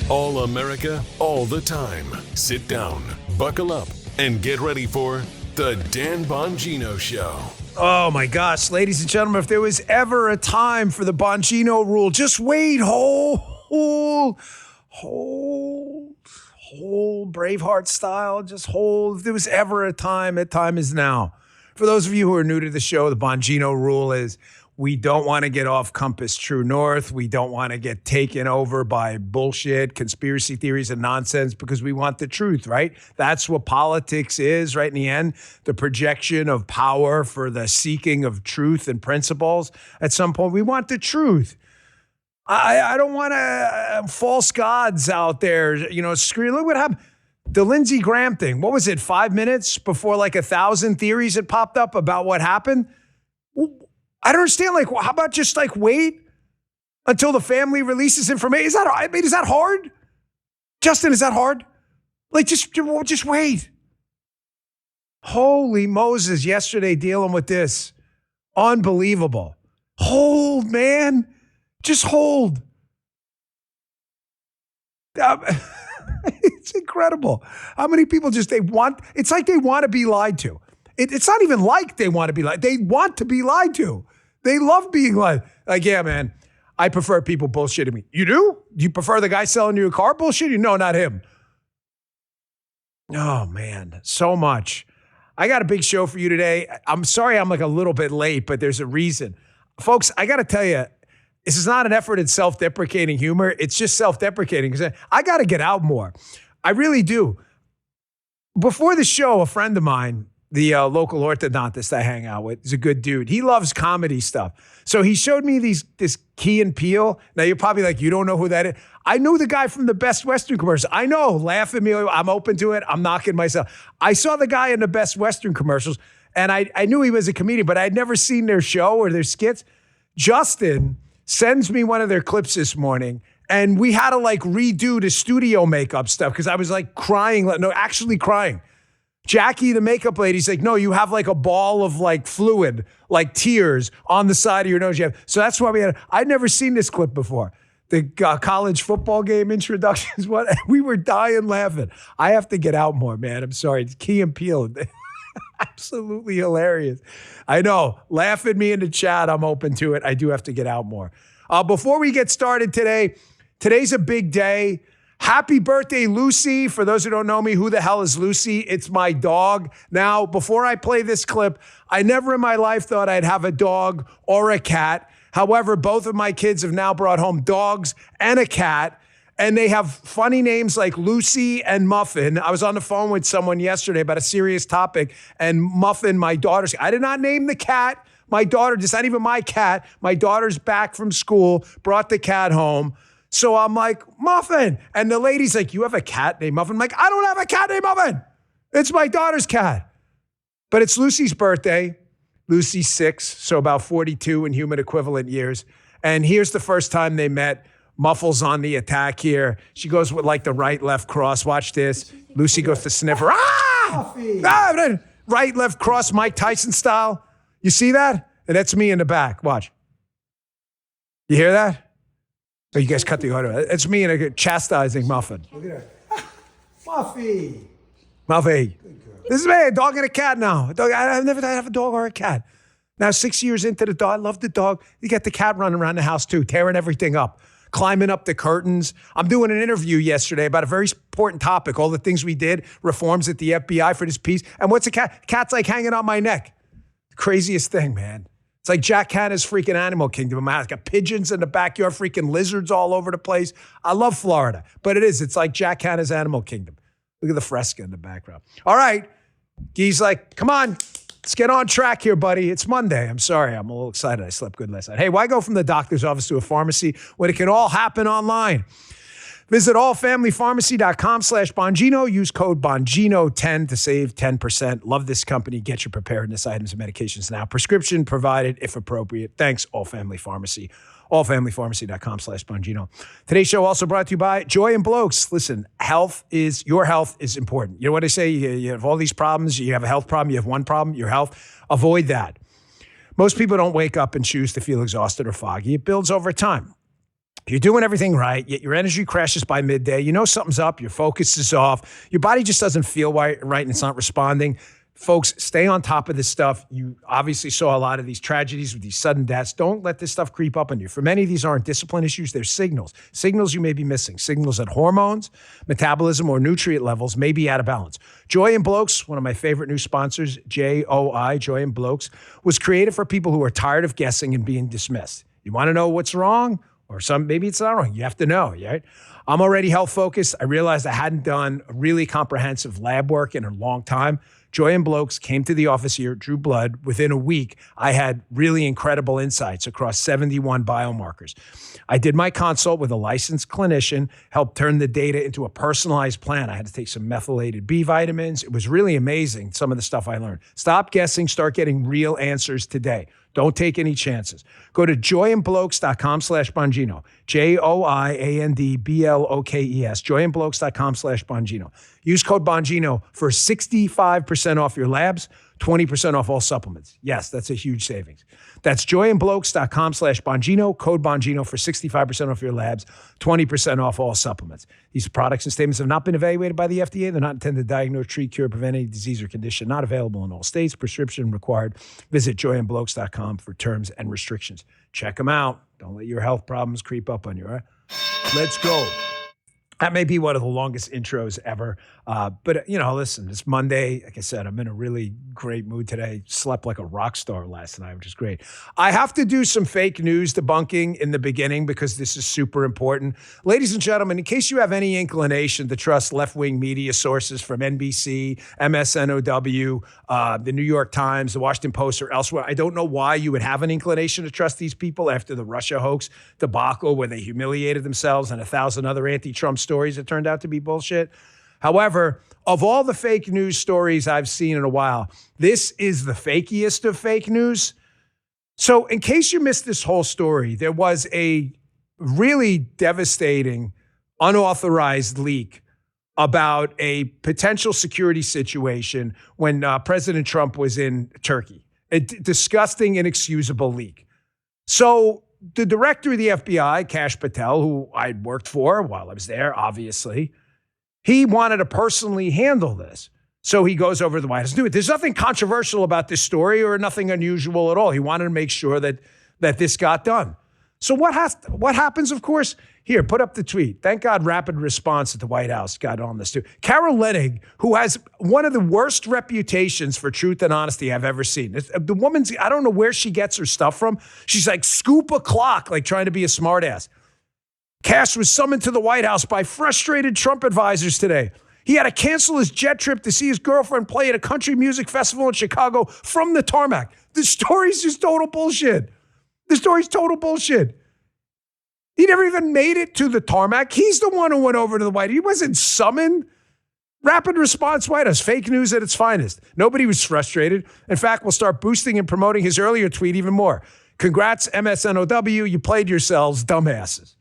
All America, all the time. Sit down, buckle up, and get ready for The Dan Bongino Show. Oh my gosh, ladies and gentlemen, if there was ever a time for the Bongino rule, just wait, hold, Braveheart style, just hold. If there was ever a time, that time is now. For those of you who are new to the show, the Bongino rule is we don't want to get off compass true north. We don't want to get taken over by bullshit, conspiracy theories, and nonsense because we want the truth, right? That's what politics is, right? In the end, the projection of power for the seeking of truth and principles. At some point, we want the truth. I don't want false gods out there, screaming. Look what happened. The Lindsey Graham thing. What was it, 5 minutes before 1,000 theories had popped up about what happened? I don't understand. How about just wait until the family releases information? Is that hard? Justin, is that hard? Just wait. Holy Moses, yesterday dealing with this. Unbelievable. Hold, man. Just hold. It's incredible. How many people it's like they want to be lied to. It's not even like they want to be lied. They want to be lied to. They love being lied. Yeah, man, I prefer people bullshitting me. You do? Do you prefer the guy selling you a car bullshitting you? No, not him. Oh, man, so much. I got a big show for you today. I'm sorry I'm a little bit late, but there's a reason. Folks, I got to tell you, this is not an effort at self-deprecating humor. It's just self-deprecating because I got to get out more. I really do. Before the show, a friend of mine, the local orthodontist I hang out with, is a good dude. He loves comedy stuff. So he showed me this Key and Peele. Now you're probably like, you don't know who that is. I knew the guy from the Best Western commercials. I know, laugh at me. I'm open to it. I'm knocking myself. I saw the guy in the Best Western commercials, and I knew he was a comedian, but I'd never seen their show or their skits. Justin sends me one of their clips this morning, and we had to redo the studio makeup stuff because I was crying. No, actually crying. Jackie, the makeup lady's like, no, you have a ball of fluid, tears on the side of your nose. So that's why I'd never seen this clip before. The college football game introductions, we were dying laughing. I have to get out more, man. I'm sorry. It's Key and Peele. Absolutely hilarious. I know. Laugh at me in the chat. I'm open to it. I do have to get out more. Before we get started today's a big day. Happy birthday, Lucy. For those who don't know me, who the hell is Lucy? It's my dog. Now, before I play this clip, I never in my life thought I'd have a dog or a cat. However, both of my kids have now brought home dogs and a cat, and they have funny names like Lucy and Muffin. I was on the phone with someone yesterday about a serious topic, and Muffin, my daughter's, I did not name the cat. My daughter, it's not even my cat. My daughter's back from school, brought the cat home. So I'm like, Muffin. And the lady's like, you have a cat named Muffin? I'm like, I don't have a cat named Muffin. It's my daughter's cat. But it's Lucy's birthday. Lucy's 6, so about 42 in human equivalent years. And here's the first time they met. Muffles on the attack here. She goes with the right, left cross. Watch this. Lucy goes to sniffer. Right, left cross, Mike Tyson style. You see that? And that's me in the back. Watch. You hear that? Oh, you guys cut the audio. It's me in a chastising Muffin. Look at her. Muffy. This is me, a dog and a cat now. I've never had a dog or a cat. Now, 6 years into the dog, I love the dog. You got the cat running around the house too, tearing everything up, climbing up the curtains. I'm doing an interview yesterday about a very important topic, all the things we did, reforms at the FBI for this piece. And what's a cat? Cat's hanging on my neck. Craziest thing, man. It's like Jack Hanna's freaking Animal Kingdom. I got pigeons in the backyard, freaking lizards all over the place. I love Florida, but it's like Jack Hanna's Animal Kingdom. Look at the fresco in the background. All right. Guy's like, come on, let's get on track here, buddy. It's Monday. I'm sorry. I'm a little excited. I slept good last night. Hey, why go from the doctor's office to a pharmacy when it can all happen online? Visit allfamilypharmacy.com/Bongino. Use code Bongino10 to save 10%. Love this company. Get your preparedness items and medications now. Prescription provided if appropriate. Thanks, All Family Pharmacy. allfamilypharmacy.com/Bongino. Today's show also brought to you by Joy and Blokes. Listen, your health is important. You know what I say? You have all these problems. You have a health problem. You have one problem, your health. Avoid that. Most people don't wake up and choose to feel exhausted or foggy. It builds over time. You're doing everything right, yet your energy crashes by midday. You know something's up. Your focus is off. Your body just doesn't feel right and it's not responding. Folks, stay on top of this stuff. You obviously saw a lot of these tragedies with these sudden deaths. Don't let this stuff creep up on you. For many of these aren't discipline issues. They're signals. Signals you may be missing. Signals that hormones, metabolism, or nutrient levels may be out of balance. Joy and Blokes, one of my favorite new sponsors, JOI, Joy and Blokes, was created for people who are tired of guessing and being dismissed. You want to know what's wrong? Or maybe it's not wrong. You have to know, right? I'm already health focused. I realized I hadn't done really comprehensive lab work in a long time. Joy and Blokes came to the office here, drew blood. Within a week, I had really incredible insights across 71 biomarkers. I did my consult with a licensed clinician, helped turn the data into a personalized plan. I had to take some methylated B vitamins. It was really amazing, some of the stuff I learned. Stop guessing, start getting real answers today. Don't take any chances. Go to joyandblokes.com/Bongino. JOIANDBLOKES. Joyandblokes.com/Bongino. Use code Bongino for 65% off your labs, 20% off all supplements. Yes, that's a huge savings. That's joyandblokes.com/Bongino. Code Bongino for 65% off your labs, 20% off all supplements. These products and statements have not been evaluated by the FDA. They're not intended to diagnose, treat, cure, prevent any disease or condition. Not available in all states. Prescription required. Visit joyandblokes.com for terms and restrictions. Check them out. Don't let your health problems creep up on you, all right? Let's go. That may be one of the longest intros ever. But, listen, it's Monday. Like I said, I'm in a really great mood today. Slept like a rock star last night, which is great. I have to do some fake news debunking in the beginning because this is super important. Ladies and gentlemen, in case you have any inclination to trust left-wing media sources from NBC, MSNOW, the New York Times, the Washington Post, or elsewhere, I don't know why you would have an inclination to trust these people after the Russia hoax debacle where they humiliated themselves and 1,000 other anti-Trump stories that turned out to be bullshit. However, of all the fake news stories I've seen in a while, this is the fakiest of fake news. So in case you missed this whole story, there was a really devastating, unauthorized leak about a potential security situation when President Trump was in Turkey. A disgusting, inexcusable leak. So the director of the FBI, Kash Patel, who I'd worked for while I was there, obviously, he wanted to personally handle this. So he goes over to the White House to do it. There's nothing controversial about this story or nothing unusual at all. He wanted to make sure that this got done. So what happens, of course? Here, put up the tweet. Thank God rapid response at the White House got on this too. Carol Leonnig, who has one of the worst reputations for truth and honesty I've ever seen. The woman's, I don't know where she gets her stuff from. She's like scoop o'clock, like trying to be a smartass. Kash was summoned to the White House by frustrated Trump advisors today. He had to cancel his jet trip to see his girlfriend play at a country music festival in Chicago from the tarmac. The story's just total bullshit. The story's total bullshit. He never even made it to the tarmac. He's the one who went over to the White House. He wasn't summoned. Rapid response White House. Fake news at its finest. Nobody was frustrated. In fact, we'll start boosting and promoting his earlier tweet even more. Congrats, MSNOW. You played yourselves, dumbasses.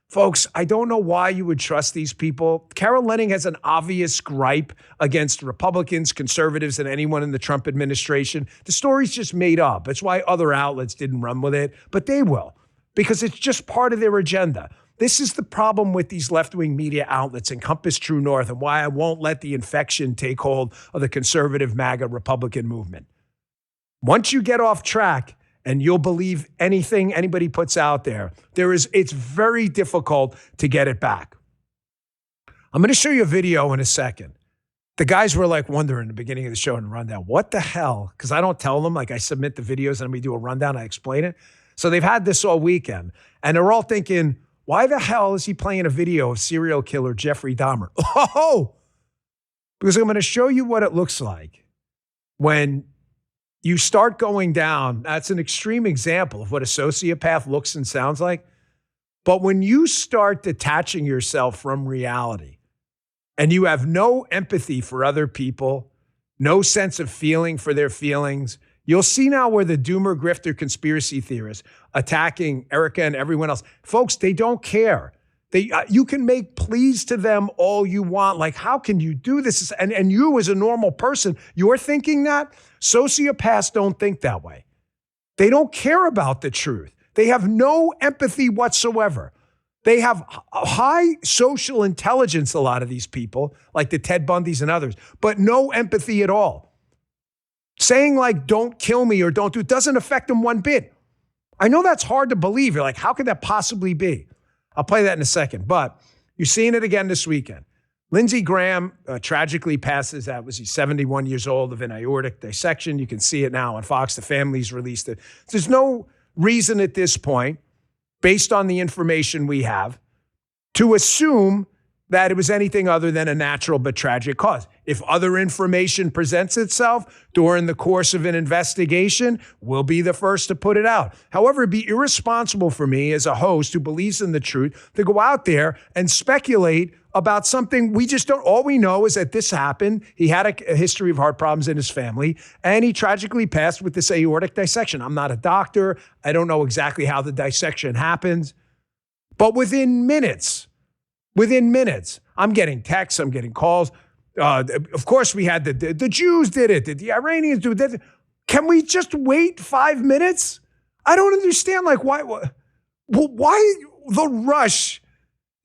Folks, I don't know why you would trust these people. Carol Leonnig has an obvious gripe against Republicans, conservatives, and anyone in the Trump administration. The story's just made up. That's why other outlets didn't run with it, but they will, because it's just part of their agenda. This is the problem with these left-wing media outlets and Compass True North and why I won't let the infection take hold of the conservative MAGA Republican movement. Once you get off track, and you'll believe anything anybody puts out there, it's very difficult to get it back. I'm going to show you a video in a second. The guys were like wondering in the beginning of the show and rundown, what the hell? Because I don't tell them, like I submit the videos and we do a rundown, I explain it. So they've had this all weekend and they're all thinking, why the hell is he playing a video of serial killer Jeffrey Dahmer? Oh, because I'm going to show you what it looks like when you start going down. That's an extreme example of what a sociopath looks and sounds like. But when you start detaching yourself from reality and you have no empathy for other people, no sense of feeling for their feelings, you'll see now where the doomer, grifter, conspiracy theorists attacking Erica and everyone else, folks, they don't care. You can make pleas to them all you want. Like, how can you do this? And you as a normal person, you're thinking that? Sociopaths don't think that way. They don't care about the truth. They have no empathy whatsoever. They have high social intelligence, a lot of these people, like the Ted Bundys and others, but no empathy at all. Saying like, don't kill me or don't do it doesn't affect them one bit. I know that's hard to believe. You're like, how could that possibly be? I'll play that in a second, but you're seeing it again this weekend. Lindsey Graham tragically passes out. He's 71 years old of an aortic dissection. You can see it now on Fox. The family's released it. There's no reason at this point, based on the information we have, to assume that it was anything other than a natural but tragic cause. If other information presents itself during the course of an investigation, we'll be the first to put it out. However, it'd be irresponsible for me as a host who believes in the truth to go out there and speculate about something we just don't. All we know is that this happened. He had a history of heart problems in his family, and he tragically passed with this aortic dissection. I'm not a doctor. I don't know exactly how the dissection happens, but within minutes, I'm getting texts, I'm getting calls. Of course, we had the Jews did it. Did the Iranians do it? Can we just wait 5 minutes? I don't understand. Like, why the rush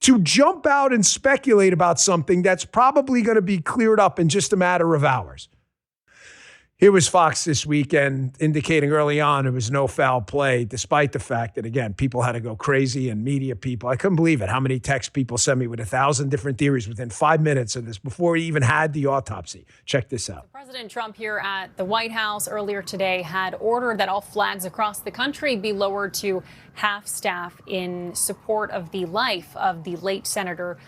to jump out and speculate about something that's probably going to be cleared up in just a matter of hours? Here was Fox this weekend indicating early on there was no foul play, despite the fact that, again, people had to go crazy and media people. I couldn't believe it, how many texts people sent me with 1,000 different theories within 5 minutes of this before he even had the autopsy. Check this out. President Trump here at the White House earlier today had ordered that all flags across the country be lowered to half staff in support of the life of the late Senator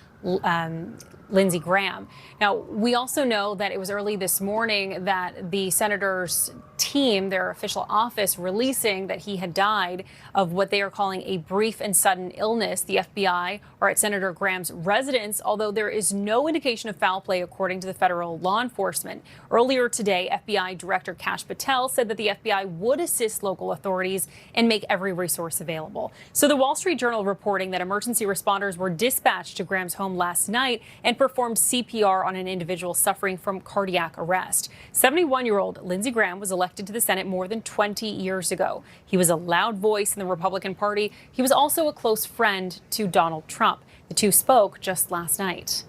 Lindsey Graham. Now, we also know that it was early this morning that the senator's team, their official office, releasing that he had died of what they are calling a brief and sudden illness. The FBI are at Senator Graham's residence, although there is no indication of foul play, according to the federal law enforcement. Earlier today, FBI Director Kash Patel said that the FBI would assist local authorities and make every resource available. So the Wall Street Journal reporting that emergency responders were dispatched to Graham's home last night and performed CPR on an individual suffering from cardiac arrest. 71-year-old Lindsey Graham was elected to the Senate more than 20 years ago. He was a loud voice in the Republican Party. He was also a close friend to Donald Trump. The two spoke just last night.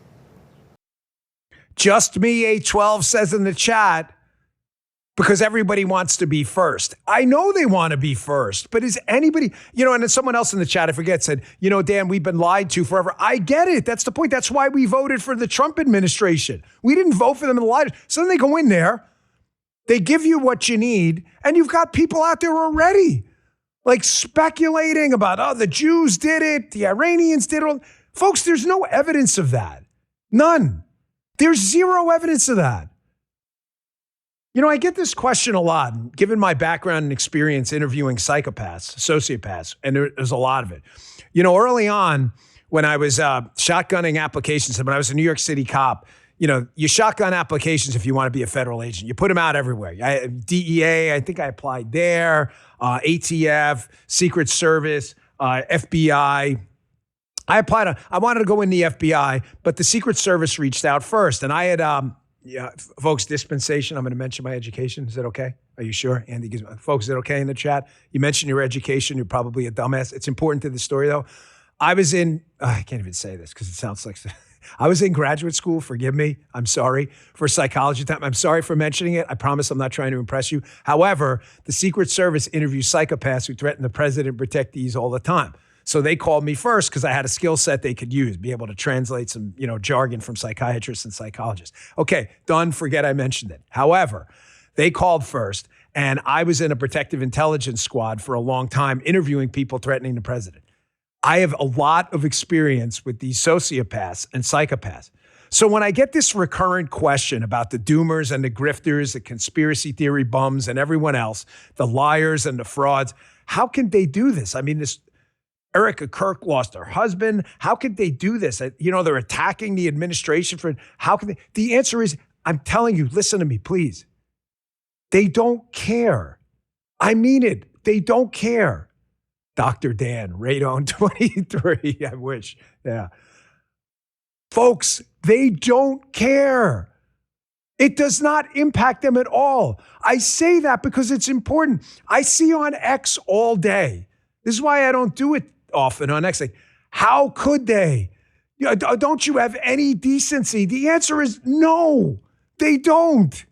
Just me, A12 says in the chat, because everybody wants to be first. I know they want to be first, but is anybody, and then someone else in the chat, I forget, said, Dan, we've been lied to forever. I get it. That's the point. That's why we voted for the Trump administration. We didn't vote for them and lie. So then they go in there, they give you what you need, and you've got people out there already, like speculating about, the Jews did it, the Iranians did it. Folks, there's no evidence of that. None. There's zero evidence of that. I get this question a lot, given my background and experience interviewing psychopaths, sociopaths, and there's a lot of it. Early on, when I was shotgunning applications, and when I was a New York City cop, you shotgun applications if you want to be a federal agent. You put them out everywhere. DEA, I think I applied there, ATF, Secret Service, FBI. I wanted to go in the FBI, but the Secret Service reached out first, and I had... folks, dispensation. I'm going to mention my education. Is that okay? Are you sure? Andy gives folks, is it okay in the chat? You mentioned your education. You're probably a dumbass. It's important to the story, though. I was in, I can't even say this because it sounds like, I was in graduate school. Forgive me. I'm sorry for psychology time. I'm sorry for mentioning it. I promise I'm not trying to impress you. However, the Secret Service interviews psychopaths who threaten the president and protectees all the time. So they called me first because I had a skill set they could use, be able to translate some, jargon from psychiatrists and psychologists. Okay, done. Forget I mentioned it. However, they called first, and I was in a protective intelligence squad for a long time interviewing people threatening the president. I have a lot of experience with these sociopaths and psychopaths. So when I get this recurrent question about the doomers and the grifters, the conspiracy theory bums and everyone else, the liars and the frauds, how can they do this? I mean, Erica Kirk lost her husband. How could they do this? They're attacking the administration for, how can they? The answer is, I'm telling you, listen to me, please. They don't care. I mean it. They don't care. Dr. Dan, Radon 23, I wish. Yeah. Folks, they don't care. It does not impact them at all. I say that because it's important. I see on X all day. This is why I don't do it often on X. Like, How could they? Don't you have any decency? The answer is no, they don't.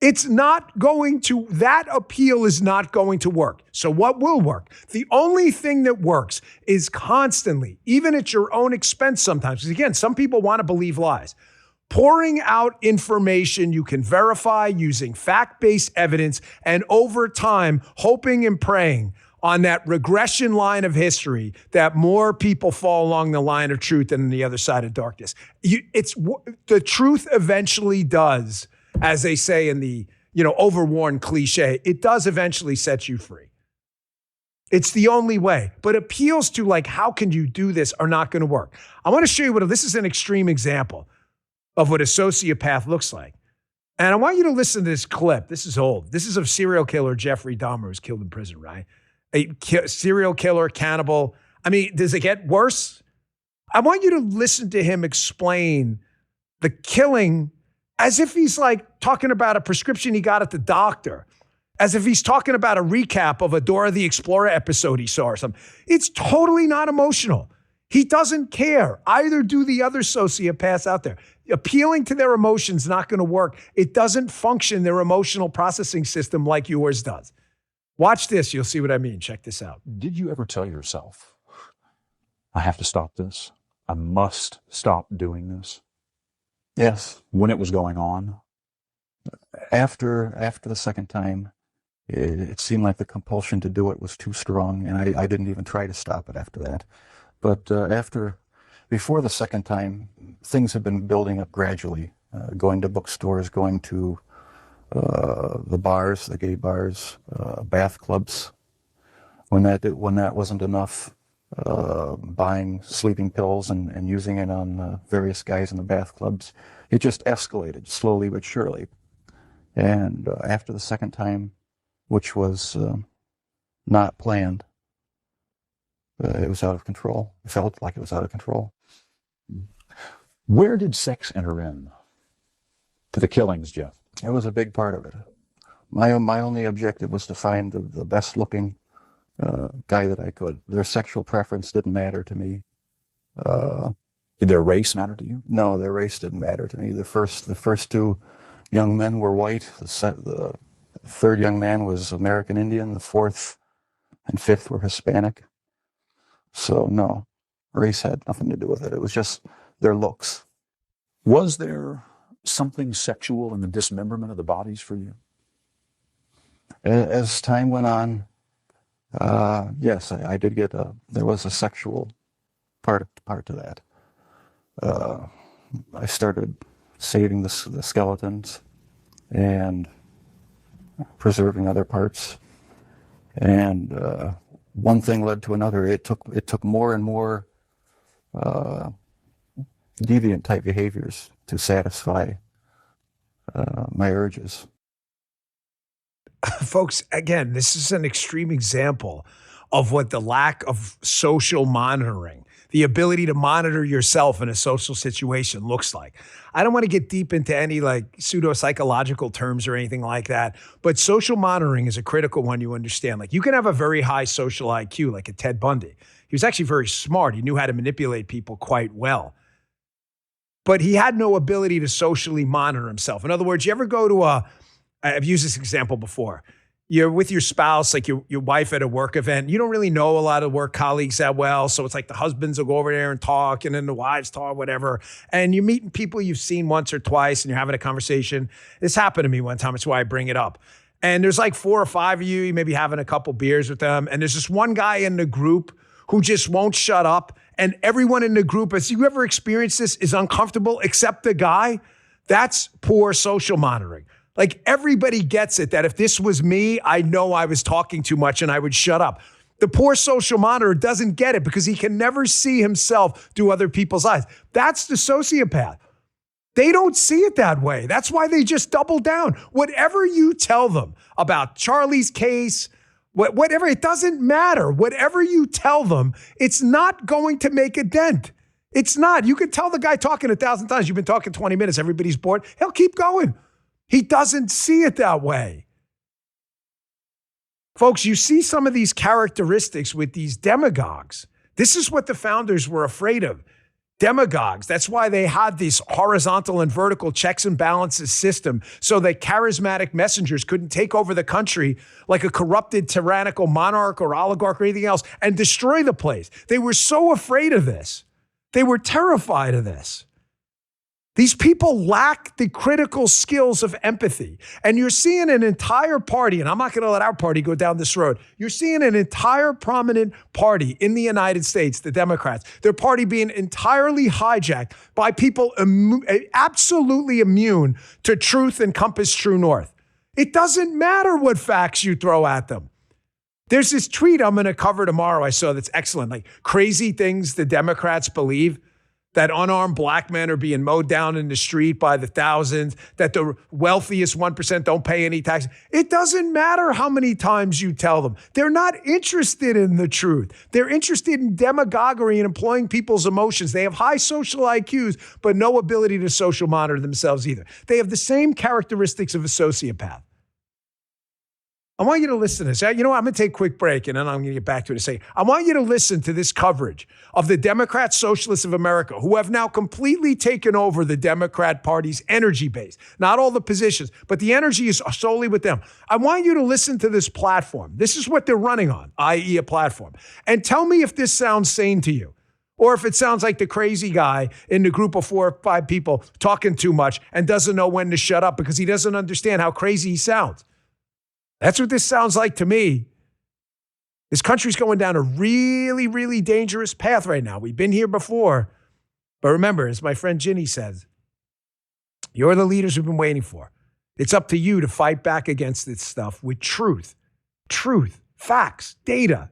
It's not going to, that appeal is not going to work. So what will work? The only thing that works is constantly, even at your own expense sometimes, because again, some people want to believe lies, pouring out information you can verify using fact-based evidence, and over time, hoping and praying on that regression line of history that more people fall along the line of truth than on the other side of darkness. The truth eventually does, as they say in the overworn cliche, it does eventually set you free. It's the only way. But appeals to like, how can you do this are not going to work. I want to show you this is an extreme example of what a sociopath looks like. And I want you to listen to this clip. This is old. This is of serial killer Jeffrey Dahmer, who was killed in prison, right? A serial killer, cannibal. I mean, does it get worse? I want you to listen to him explain the killing as if he's like talking about a prescription he got at the doctor, as if he's talking about a recap of a Dora the Explorer episode he saw or something. It's totally not emotional. He doesn't care. Either do the other sociopaths out there. Appealing to their emotions is not going to work. It doesn't function, their emotional processing system, like yours does. Watch this. You'll see what I mean. Check this out. Did you ever tell yourself, I have to stop this? I must stop doing this? Yes. When it was going on? After the second time, it seemed like the compulsion to do it was too strong, and I didn't even try to stop it after that. But before the second time, things have been building up gradually, going to bookstores, going to the bars, the gay bars, bath clubs. When that wasn't enough, buying sleeping pills and using it on various guys in the bath clubs, it just escalated slowly but surely. And after the second time, which was not planned, it was out of control. It felt like it was out of control. Where did sex enter in to the killings, Jeff? It was a big part of it. My only objective was to find the best looking guy that I could. Their sexual preference didn't matter to me. Did their race matter to you? No, their race didn't matter to me. The first two young men were white. The third young man was American Indian. The fourth and fifth were Hispanic. So no, race had nothing to do with it. It was just their looks. Was there something sexual in the dismemberment of the bodies for you? As time went on, yes, I did get there was a sexual part to that. I started saving the skeletons and preserving other parts, and one thing led to another. It took more and more deviant type behaviors to satisfy my urges. Folks, again, this is an extreme example of what the lack of social monitoring, the ability to monitor yourself in a social situation looks like. I don't want to get deep into any like pseudo-psychological terms or anything like that, but social monitoring is a critical one you understand. Like you can have a very high social IQ, like a Ted Bundy. He was actually very smart. He knew how to manipulate people quite well. But he had no ability to socially monitor himself. In other words, you ever go to I've used this example before. You're with your spouse, like your wife at a work event. You don't really know a lot of work colleagues that well. So it's like the husbands will go over there and talk, and then the wives talk, whatever. And you're meeting people you've seen once or twice, and you're having a conversation. This happened to me one time. That's why I bring it up. And there's like 4 or 5 of you. You may be having a couple beers with them. And there's this one guy in the group who just won't shut up. And everyone in the group, as you ever experienced this, is uncomfortable except the guy. That's poor social monitoring. Like everybody gets it that if this was me, I know I was talking too much and I would shut up. The poor social monitor doesn't get it because he can never see himself through other people's eyes. That's the sociopath. They don't see it that way. That's why they just double down. Whatever you tell them about Charlie's case, whatever, it doesn't matter. Whatever you tell them, it's not going to make a dent. It's not. You could tell the guy talking 1,000 times, you've been talking 20 minutes, everybody's bored. He'll keep going. He doesn't see it that way. Folks, you see some of these characteristics with these demagogues. This is what the founders were afraid of. Demagogues. That's why they had this horizontal and vertical checks and balances system so that charismatic messengers couldn't take over the country like a corrupted tyrannical monarch or oligarch or anything else and destroy the place. They were so afraid of this. They were terrified of this. These people lack the critical skills of empathy. And you're seeing an entire party, and I'm not going to let our party go down this road. You're seeing an entire prominent party in the United States, the Democrats, their party being entirely hijacked by people absolutely immune to truth and compass true north. It doesn't matter what facts you throw at them. There's this tweet I'm going to cover tomorrow I saw that's excellent, like crazy things the Democrats believe. That unarmed black men are being mowed down in the street by the thousands, that the wealthiest 1% don't pay any taxes. It doesn't matter how many times you tell them. They're not interested in the truth. They're interested in demagoguery and employing people's emotions. They have high social IQs, but no ability to social monitor themselves either. They have the same characteristics of a sociopath. I want you to listen to this. You know what? I'm going to take a quick break, and then I'm going to get back to it in a second. I want you to listen to this coverage of the Democrat Socialists of America, who have now completely taken over the Democrat Party's energy base. Not all the positions, but the energy is solely with them. I want you to listen to this platform. This is what they're running on, i.e. a platform. And tell me if this sounds sane to you, or if it sounds like the crazy guy in the group of 4 or 5 people talking too much and doesn't know when to shut up because he doesn't understand how crazy he sounds. That's what this sounds like to me. This country's going down a really, really dangerous path right now. We've been here before. But remember, as my friend Ginny says, you're the leaders we've been waiting for. It's up to you to fight back against this stuff with truth, facts, data.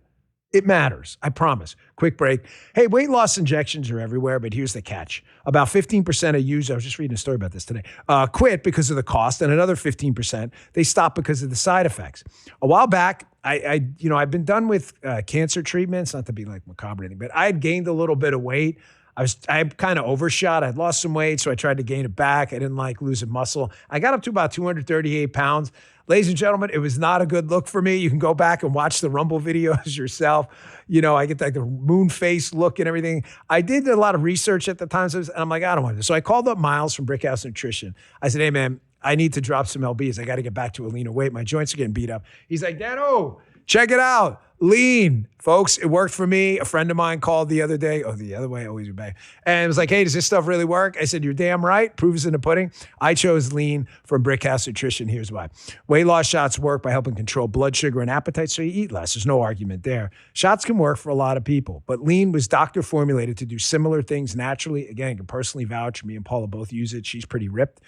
It matters, I promise. Quick break. Hey, weight loss injections are everywhere, but here's the catch. About 15% of users, I was just reading a story about this today, quit because of the cost, and another 15%, they stop because of the side effects. A while back, I've been done with cancer treatments, not to be like macabre or anything, but I had gained a little bit of weight. I kind of overshot. I'd lost some weight, so I tried to gain it back. I didn't like losing muscle. I got up to about 238 pounds. Ladies and gentlemen, it was not a good look for me. You can go back and watch the Rumble videos yourself. You know, I get like the moon face look and everything. I did a lot of research at the time, and I'm like, I don't want this. So I called up Miles from Brickhouse Nutrition. I said, hey, man, I need to drop some LBs. I got to get back to a leaner weight. My joints are getting beat up. He's like, Dano, check it out. Lean. Folks, it worked for me. A friend of mine called the other day. Oh, the other way, always be back. And it was like, hey, does this stuff really work? I said, you're damn right. Proof is in the pudding. I chose Lean from Brickhouse Nutrition. Here's why. Weight loss shots work by helping control blood sugar and appetite so you eat less. There's no argument there. Shots can work for a lot of people, but Lean was doctor formulated to do similar things naturally. Again, I can personally vouch. Me and Paula both use it. She's pretty ripped.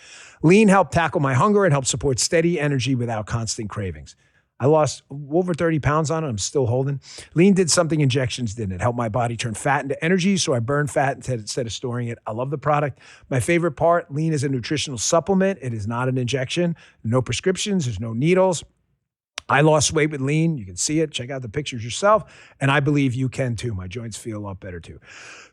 Lean helped tackle my hunger and helped support steady energy without constant cravings. I lost over 30 pounds on it. I'm still holding. Lean did something injections didn't. It helped my body turn fat into energy, so I burn fat instead of storing it. I love the product. My favorite part, Lean is a nutritional supplement. It is not an injection. No prescriptions. There's no needles. I lost weight with Lean. You can see it. Check out the pictures yourself. And I believe you can too. My joints feel a lot better too.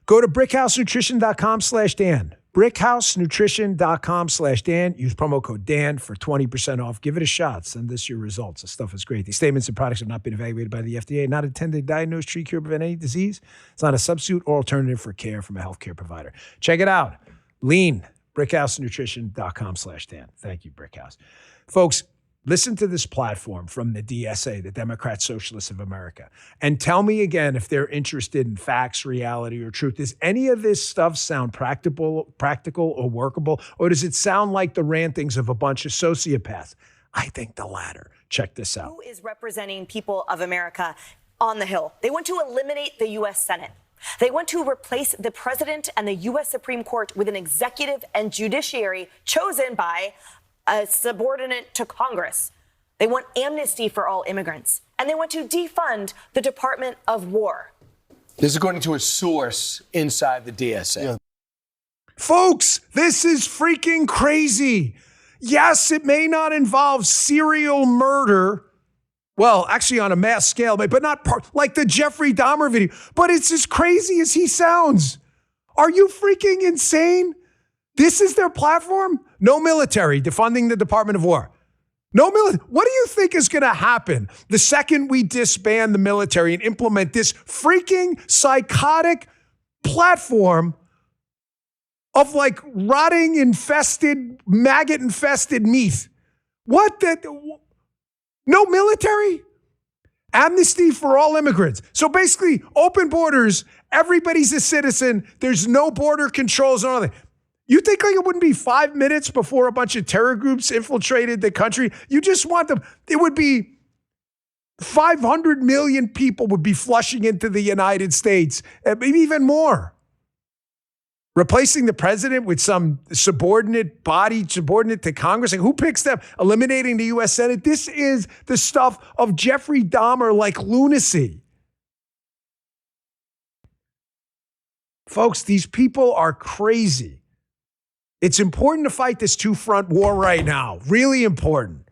Go to brickhousenutrition.com/Dan. brickhousenutrition.com/Dan. Use promo code Dan for 20% off. Give it a shot. Send us your results. The stuff is great. These statements and products have not been evaluated by the FDA, not intended to diagnose, treat, cure, prevent any disease. It's not a substitute or alternative for care from a healthcare provider. Check it out. Lean. brickhousenutrition.com/Dan. Thank you, Brickhouse. Folks, listen to this platform from the DSA, the Democrat Socialists of America, and tell me again if they're interested in facts, reality, or truth. Does any of this stuff sound practical or workable, or does it sound like the rantings of a bunch of sociopaths? I think the latter. Check this out. Who is representing people of America on the Hill? They want to eliminate the U.S. Senate. They want to replace the president and the U.S. Supreme Court with an executive and judiciary chosen by a subordinate to Congress. They want amnesty for all immigrants, and they want to defund the Department of War. This is according to a source inside the DSA. Yeah. Folks, this is freaking crazy. Yes, it may not involve serial murder. Well, actually on a mass scale, but not like the Jeffrey Dahmer video. But it's as crazy as he sounds. Are you freaking insane? This is their platform? No military, defunding the Department of War. No military. What do you think is going to happen the second we disband the military and implement this freaking psychotic platform of like rotting, infested, maggot infested meat? What the? No military? Amnesty for all immigrants. So basically, open borders, everybody's a citizen, there's no border controls and all that. You think like it wouldn't be 5 minutes before a bunch of terror groups infiltrated the country? You just want them, it would be 500 million people would be flushing into the United States, maybe even more. Replacing the president with some subordinate body, subordinate to Congress. Like, who picks them? Eliminating the U.S. Senate. This is the stuff of Jeffrey Dahmer like lunacy. Folks, these people are crazy. It's important to fight this two-front war right now. Really important.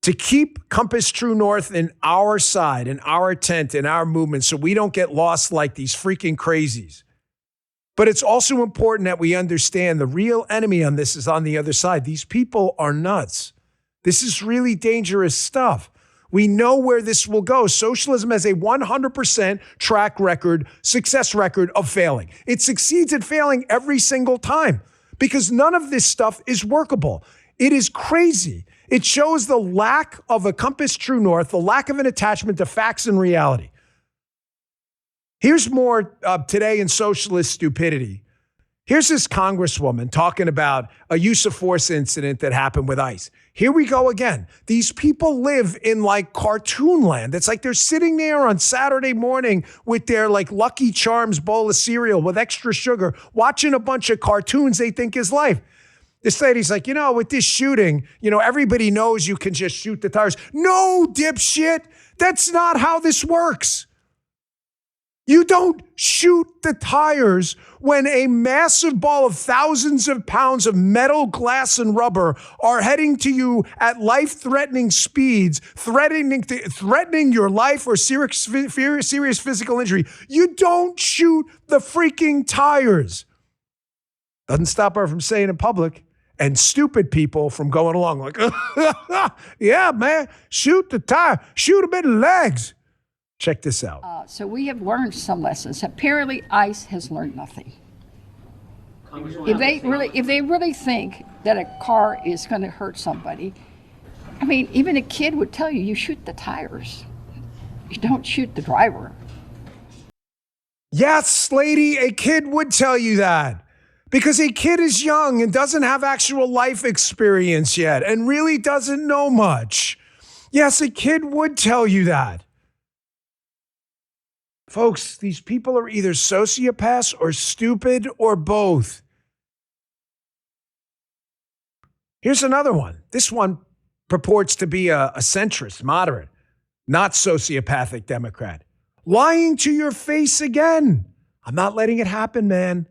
To keep Compass True North in our side, in our tent, in our movement, so we don't get lost like these freaking crazies. But it's also important that we understand the real enemy on this is on the other side. These people are nuts. This is really dangerous stuff. We know where this will go. Socialism has a 100% track record, success record of failing. It succeeds at failing every single time because none of this stuff is workable. It is crazy. It shows the lack of a compass true north, the lack of an attachment to facts and reality. Here's more today in socialist stupidity. Here's this congresswoman talking about a use of force incident that happened with ICE. Here we go again. These people live in like cartoon land. It's like they're sitting there on Saturday morning with their like Lucky Charms bowl of cereal with extra sugar, watching a bunch of cartoons they think is life. This lady's like, with this shooting, everybody knows you can just shoot the tires. No, dipshit. That's not how this works. You don't shoot the tires when a massive ball of thousands of pounds of metal, glass, and rubber are heading to you at life-threatening speeds, threatening your life or serious physical injury. You don't shoot the freaking tires. Doesn't stop her from saying in public, and stupid people from going along like, yeah, man, shoot the tire, shoot them in the legs. Check this out. So we have learned some lessons. Apparently, ICE has learned nothing. If they really think that a car is going to hurt somebody, I mean, even a kid would tell you, you shoot the tires. You don't shoot the driver. Yes, lady, a kid would tell you that. Because a kid is young and doesn't have actual life experience yet and really doesn't know much. Yes, a kid would tell you that. Folks, these people are either sociopaths or stupid or both. Here's another one. This one purports to be a centrist, moderate, not sociopathic Democrat. Lying to your face again. I'm not letting it happen, man.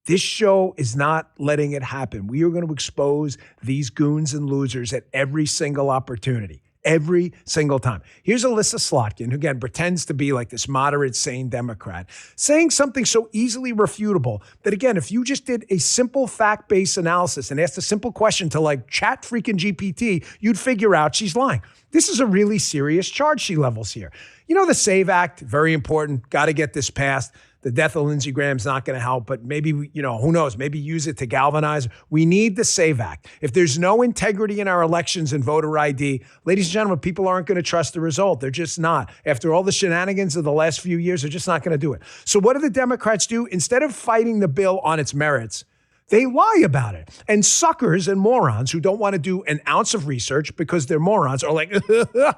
This show is not letting it happen. We are going to expose these goons and losers at every single opportunity. Every single time. Here's Alyssa Slotkin, who again pretends to be like this moderate, sane Democrat, saying something so easily refutable that again, if you just did a simple fact-based analysis and asked a simple question to like chat freaking GPT, you'd figure out she's lying. This is a really serious charge she levels here. The SAVE Act, very important. Got to get this passed. The death of Lindsey Graham's not going to help, but maybe, who knows, maybe use it to galvanize. We need the SAVE Act. If there's no integrity in our elections and voter ID, ladies and gentlemen, people aren't going to trust the result. They're just not. After all the shenanigans of the last few years, they're just not going to do it. So what do the Democrats do? Instead of fighting the bill on its merits, they lie about it. And suckers and morons who don't want to do an ounce of research because they're morons are like,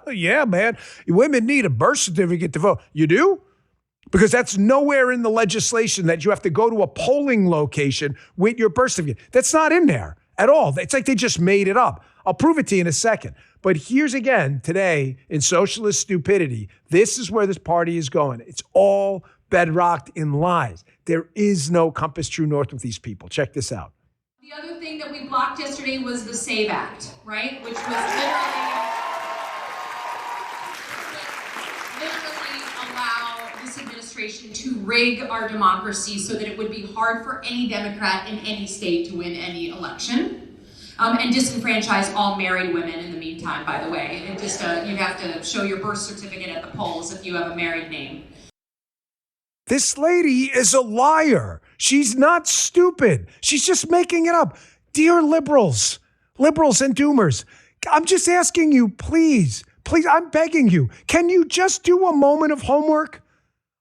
yeah, man, women need a birth certificate to vote. You do? Because that's nowhere in the legislation that you have to go to a polling location with your birth certificate. That's not in there at all. It's like they just made it up. I'll prove it to you in a second. But here's again, today in socialist stupidity, this is where this party is going. It's all bedrocked in lies. There is no compass true north with these people. Check this out. The other thing that we blocked yesterday was the SAVE Act, right? Which was literally allow this administration to rig our democracy so that it would be hard for any Democrat in any state to win any election, and disenfranchise all married women in the meantime. meantime, by the way. It just, you have to show your birth certificate at the polls if you have a married name. This lady is a liar. She's not stupid. She's just making it up. Dear liberals and doomers, I'm just asking you, please, I'm begging you, can you just do a moment of homework?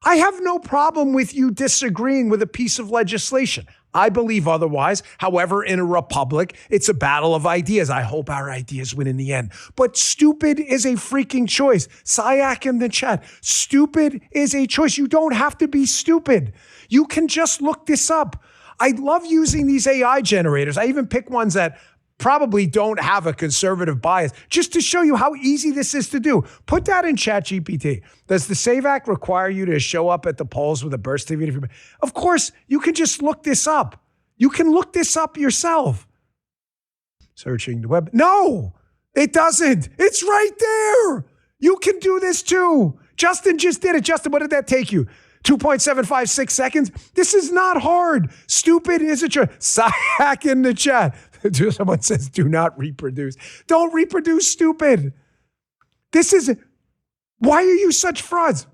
I have no problem with you disagreeing with a piece of legislation. I believe otherwise. However, in a republic, it's a battle of ideas. I hope our ideas win in the end. But stupid is a freaking choice. Sayak in the chat. Stupid is a choice. You don't have to be stupid. You can just look this up. I love using these AI generators. I even pick ones that probably don't have a conservative bias, just to show you how easy this is to do. Put that in ChatGPT. Does the SAVE Act require you to show up at the polls with a birth certificate? Of course, you can just look this up. You can look this up yourself. Searching the web. No, it doesn't. It's right there. You can do this too. Justin just did it. Justin, what did that take you? 2.756 seconds? This is not hard. Stupid is a choice. Sayak in the chat. Someone says, do not reproduce. Don't reproduce, stupid. Why are you such frauds?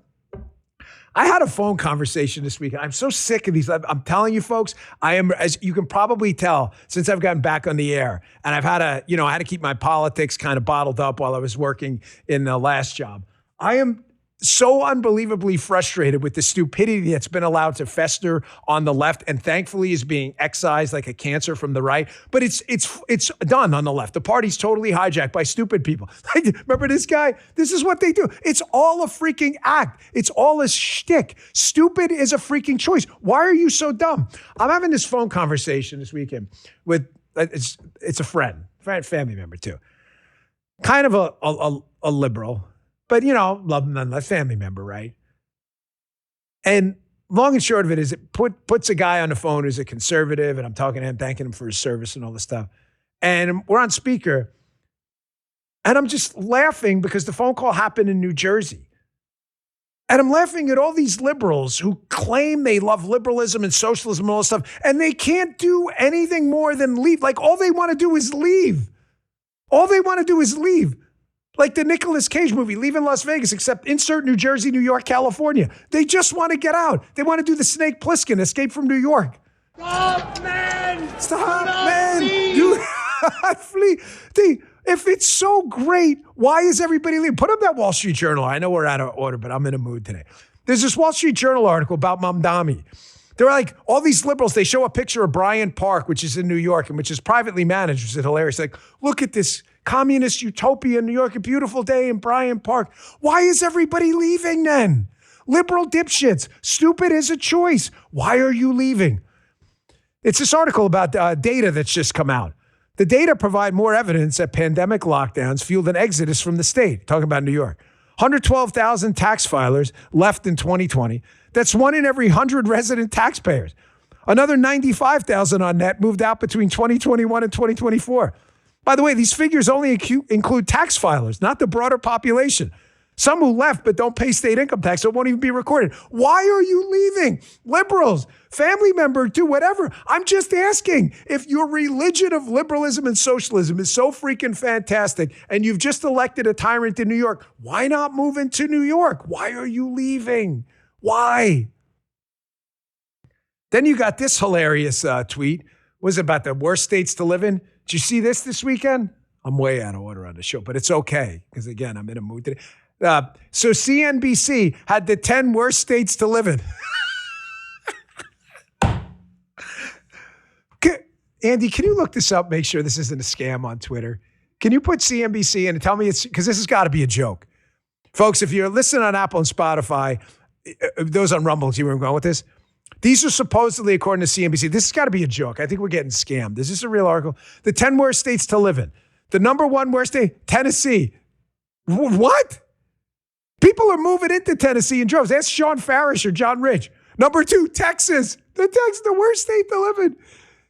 I had a phone conversation this week. I'm so sick of these. I'm telling you, folks, I am, as you can probably tell, since I've gotten back on the air, and I've had I had to keep my politics kind of bottled up while I was working in the last job. I am so unbelievably frustrated with the stupidity that's been allowed to fester on the left, and thankfully is being excised like a cancer from the right. But it's done on the left. The party's totally hijacked by stupid people. Remember this guy? This is what they do. It's all a freaking act. It's all a shtick. Stupid is a freaking choice. Why are you so dumb? I'm having this phone conversation this weekend with it's a friend, family member too, kind of a liberal. But, love him nonetheless, family member, right? And long and short of it is it puts a guy on the phone who's a conservative, and I'm talking to him, thanking him for his service and all this stuff. And we're on speaker, and I'm just laughing because the phone call happened in New Jersey. And I'm laughing at all these liberals who claim they love liberalism and socialism and all this stuff, and they can't do anything more than leave. Like, all they want to do is leave. All they want to do is leave. Like the Nicolas Cage movie, Leaving Las Vegas, except insert New Jersey, New York, California. They just want to get out. They want to do the Snake Plissken, Escape from New York. Stop, man! Stop, man! Do not flee. If it's so great, why is everybody leaving? Put up that Wall Street Journal. I know we're out of order, but I'm in a mood today. There's this Wall Street Journal article about Mamdani. They're like, all these liberals, they show a picture of Bryant Park, which is in New York, and which is privately managed, which is hilarious. Like, look at this communist utopia in New York, a beautiful day in Bryant Park. Why is everybody leaving then? Liberal dipshits. Stupid is a choice. Why are you leaving? It's this article about data that's just come out. The data provide more evidence that pandemic lockdowns fueled an exodus from the state. Talking about New York. 112,000 tax filers left in 2020. That's 1 in every 100 resident taxpayers. Another 95,000 on net moved out between 2021 and 2024. By the way, these figures only include tax filers, not the broader population. Some who left but don't pay state income tax, so it won't even be recorded. Why are you leaving? Liberals, family member, do whatever. I'm just asking, if your religion of liberalism and socialism is so freaking fantastic and you've just elected a tyrant in New York, why not move into New York? Why are you leaving? Why? Then you got this hilarious tweet. Was it about the worst states to live in? Did you see this weekend? I'm way out of order on the show, but it's okay because, again, I'm in a mood today. So CNBC had the 10 worst states to live in. Andy, can you look this up? Make sure this isn't a scam on Twitter. Can you put CNBC in and tell me it's, because this has got to be a joke. Folks, if you're listening on Apple and Spotify, those on Rumble, see where I'm going with this? These are supposedly, according to CNBC, this has got to be a joke. I think we're getting scammed. Is this a real article? The 10 worst states to live in. The number 1 worst state, Tennessee. What? People are moving into Tennessee in droves. Ask Sean Farish or John Rich. Number 2, Texas. The worst state to live in.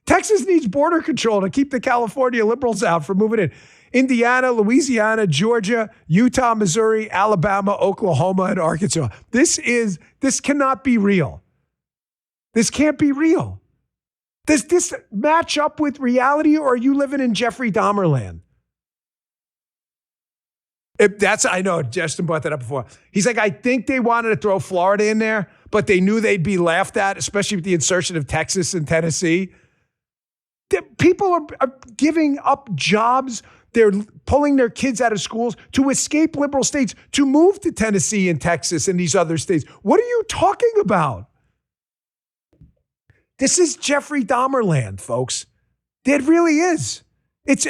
Texas needs border control to keep the California liberals out from moving in. Indiana, Louisiana, Georgia, Utah, Missouri, Alabama, Oklahoma, and Arkansas. This cannot be real. This can't be real. Does this match up with reality, or are you living in Jeffrey Dahmer land? I know, Justin brought that up before. He's like, I think they wanted to throw Florida in there, but they knew they'd be laughed at, especially with the insertion of Texas and Tennessee. People are giving up jobs. They're pulling their kids out of schools to escape liberal states, to move to Tennessee and Texas and these other states. What are you talking about? This is Jeffrey Dahmer land, folks. It really is. It's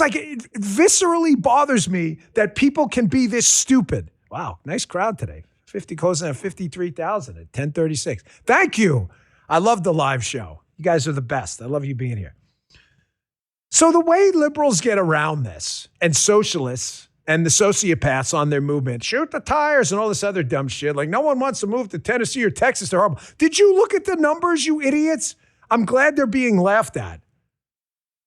like it viscerally bothers me that people can be this stupid. Wow, nice crowd today. 50 closing at 53,000 at 10:36. Thank you. I love the live show. You guys are the best. I love you being here. So the way liberals get around this, and socialists and the sociopaths on their movement, shoot the tires and all this other dumb shit, like no one wants to move to Tennessee or Texas. They're horrible. Did you look at the numbers, you idiots? I'm glad they're being laughed at.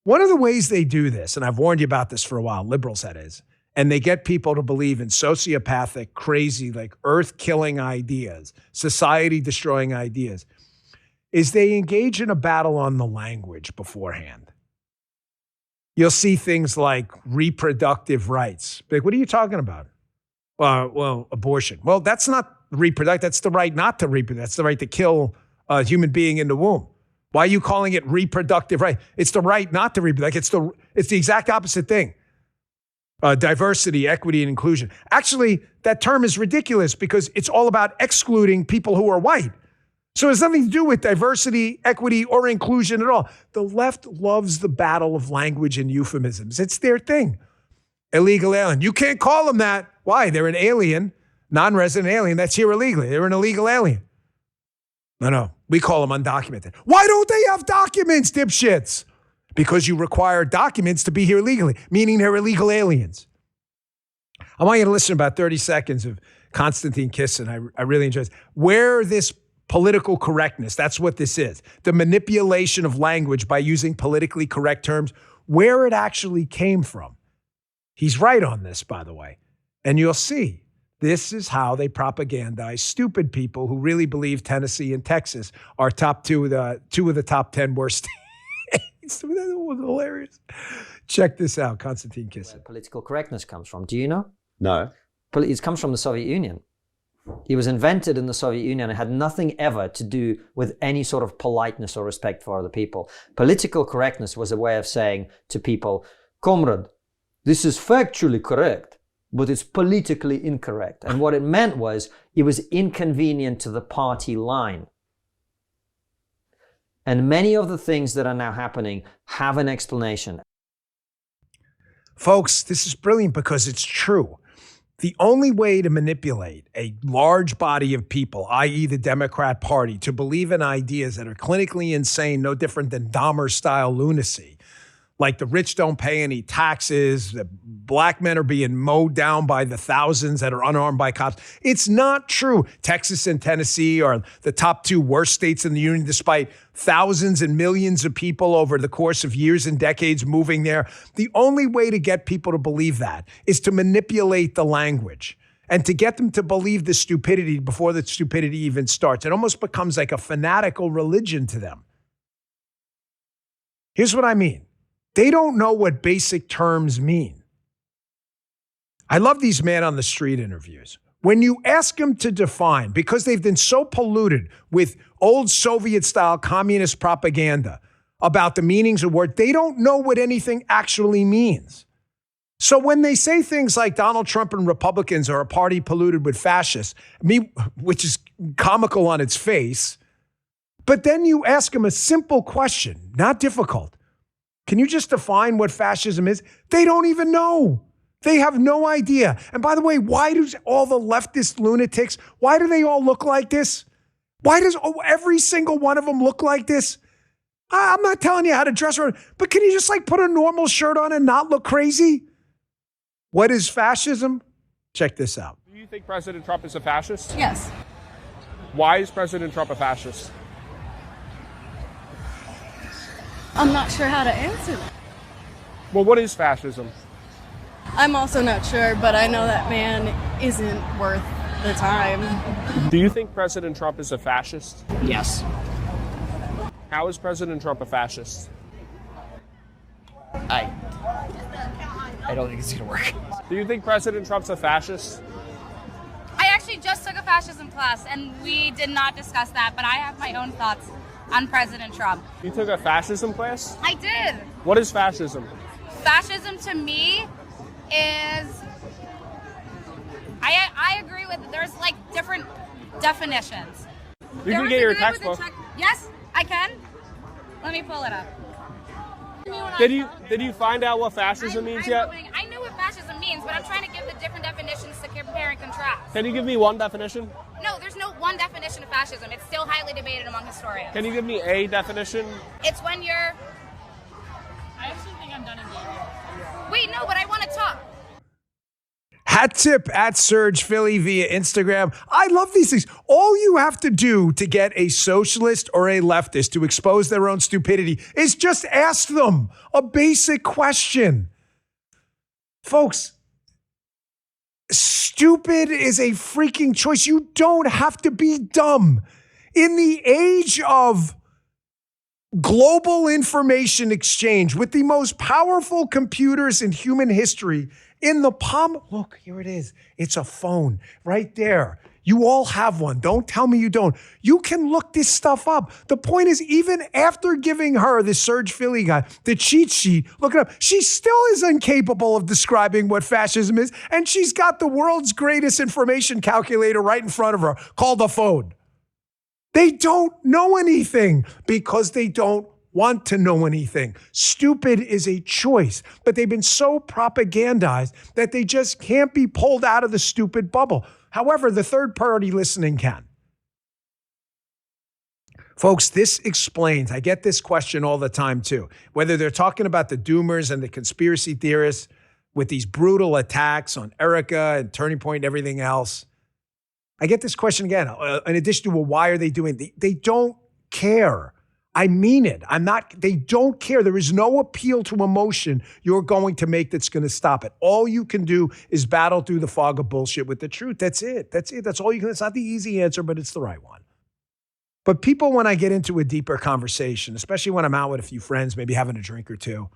One of the ways they do this, and I've warned you about this for a while, liberals that is, and they get people to believe in sociopathic, crazy, like earth-killing ideas, society-destroying ideas, is they engage in a battle on the language beforehand. You'll see things like reproductive rights. Like, what are you talking about? Well, abortion. Well, that's not reproductive. That's the right not to reproduce. That's the right to kill a human being in the womb. Why are you calling it reproductive right? It's the right not to reproduce. It's the exact opposite thing. Diversity, equity, and inclusion. Actually, that term is ridiculous because it's all about excluding people who are white. So it has nothing to do with diversity, equity, or inclusion at all. The left loves the battle of language and euphemisms. It's their thing. Illegal alien. You can't call them that. Why? They're an alien, non-resident alien that's here illegally. They're an illegal alien. No. We call them undocumented. Why don't they have documents, dipshits? Because you require documents to be here legally, meaning they're illegal aliens. I want you to listen to about 30 seconds of Konstantin Kisin. I really enjoy this. Where this political correctness, that's what this is. The manipulation of language by using politically correct terms, where it actually came from. He's right on this, by the way. And you'll see, this is how they propagandize stupid people who really believe Tennessee and Texas are two of the top 10 worst states. That was hilarious. Check this out, Konstantin Kisin. Where political correctness comes from. Do you know? No. It comes from the Soviet Union. It was invented in the Soviet Union and had nothing ever to do with any sort of politeness or respect for other people. Political correctness was a way of saying to people, comrade, this is factually correct, but it's politically incorrect. And what it meant was it was inconvenient to the party line. And many of the things that are now happening have an explanation. Folks, this is brilliant because it's true. The only way to manipulate a large body of people, i.e. the Democrat Party, to believe in ideas that are clinically insane, no different than Dahmer-style lunacy, like the rich don't pay any taxes, the black men are being mowed down by the thousands that are unarmed by cops. It's not true. Texas and Tennessee are the top two worst states in the union, despite thousands and millions of people over the course of years and decades moving there. The only way to get people to believe that is to manipulate the language and to get them to believe the stupidity before the stupidity even starts. It almost becomes like a fanatical religion to them. Here's what I mean. They don't know what basic terms mean. I love these man on the street interviews. When you ask them to define, because they've been so polluted with old Soviet-style communist propaganda about the meanings of words, they don't know what anything actually means. So when they say things like Donald Trump and Republicans are a party polluted with fascists, which is comical on its face, but then you ask them a simple question, not difficult. Can you just define what fascism is? They don't even know. They have no idea. And by the way, why do all the leftist lunatics, why do they all look like this? Why does every single one of them look like this? I'm not telling you how to dress, but can you just put a normal shirt on and not look crazy? What is fascism? Check this out. Do you think President Trump is a fascist? Yes. Why is President Trump a fascist? I'm not sure how to answer that. Well, what is fascism? I'm also not sure, but I know that man isn't worth the time. Do you think President Trump is a fascist? Yes. How is President Trump a fascist? I I don't think it's going to work. Do you think President Trump's a fascist? I actually just took a fascism class, and we did not discuss that, but I have my own thoughts on President Trump. You took a fascism class? I did. What is fascism? Fascism to me is, I agree with, there's like different definitions. You can get your textbook. Yes, I can. Let me pull it up. Did you find out what fascism means yet? I know what fascism means, but I'm trying to give the different definitions to compare and contrast. Can you give me one definition? No, there's no one definition of fascism. It's still highly debated among historians. Can you give me a definition? It's when you're... I actually think I'm done engaging. Wait, no, but I want to talk. Hat tip at Surge Philly via Instagram. I love these things. All you have to do to get a socialist or a leftist to expose their own stupidity is just ask them a basic question. Folks, stupid is a freaking choice. You don't have to be dumb. In the age of global information exchange with the most powerful computers in human history, in the palm, look, here it is. It's a phone right there. You all have one. Don't tell me you don't. You can look this stuff up. The point is, even after giving her, the Surge Philly guy, the cheat sheet, look it up, she still is incapable of describing what fascism is, and she's got the world's greatest information calculator right in front of her called a phone. They don't know anything because they don't want to know anything. Stupid is a choice, but they've been so propagandized that they just can't be pulled out of the stupid bubble. However, the third party listening can. Folks, this explains, I get this question all the time too, whether they're talking about the doomers and the conspiracy theorists with these brutal attacks on Erica and Turning Point and everything else. I get this question again, in addition to, well, why are they doing it? They don't care. I mean it. They don't care. There is no appeal to emotion you're going to make that's going to stop it. All you can do is battle through the fog of bullshit with the truth. That's it. That's it. That's all you can. It's not the easy answer, but it's the right one. But people, when I get into a deeper conversation, especially when I'm out with a few friends, maybe having a drink or two,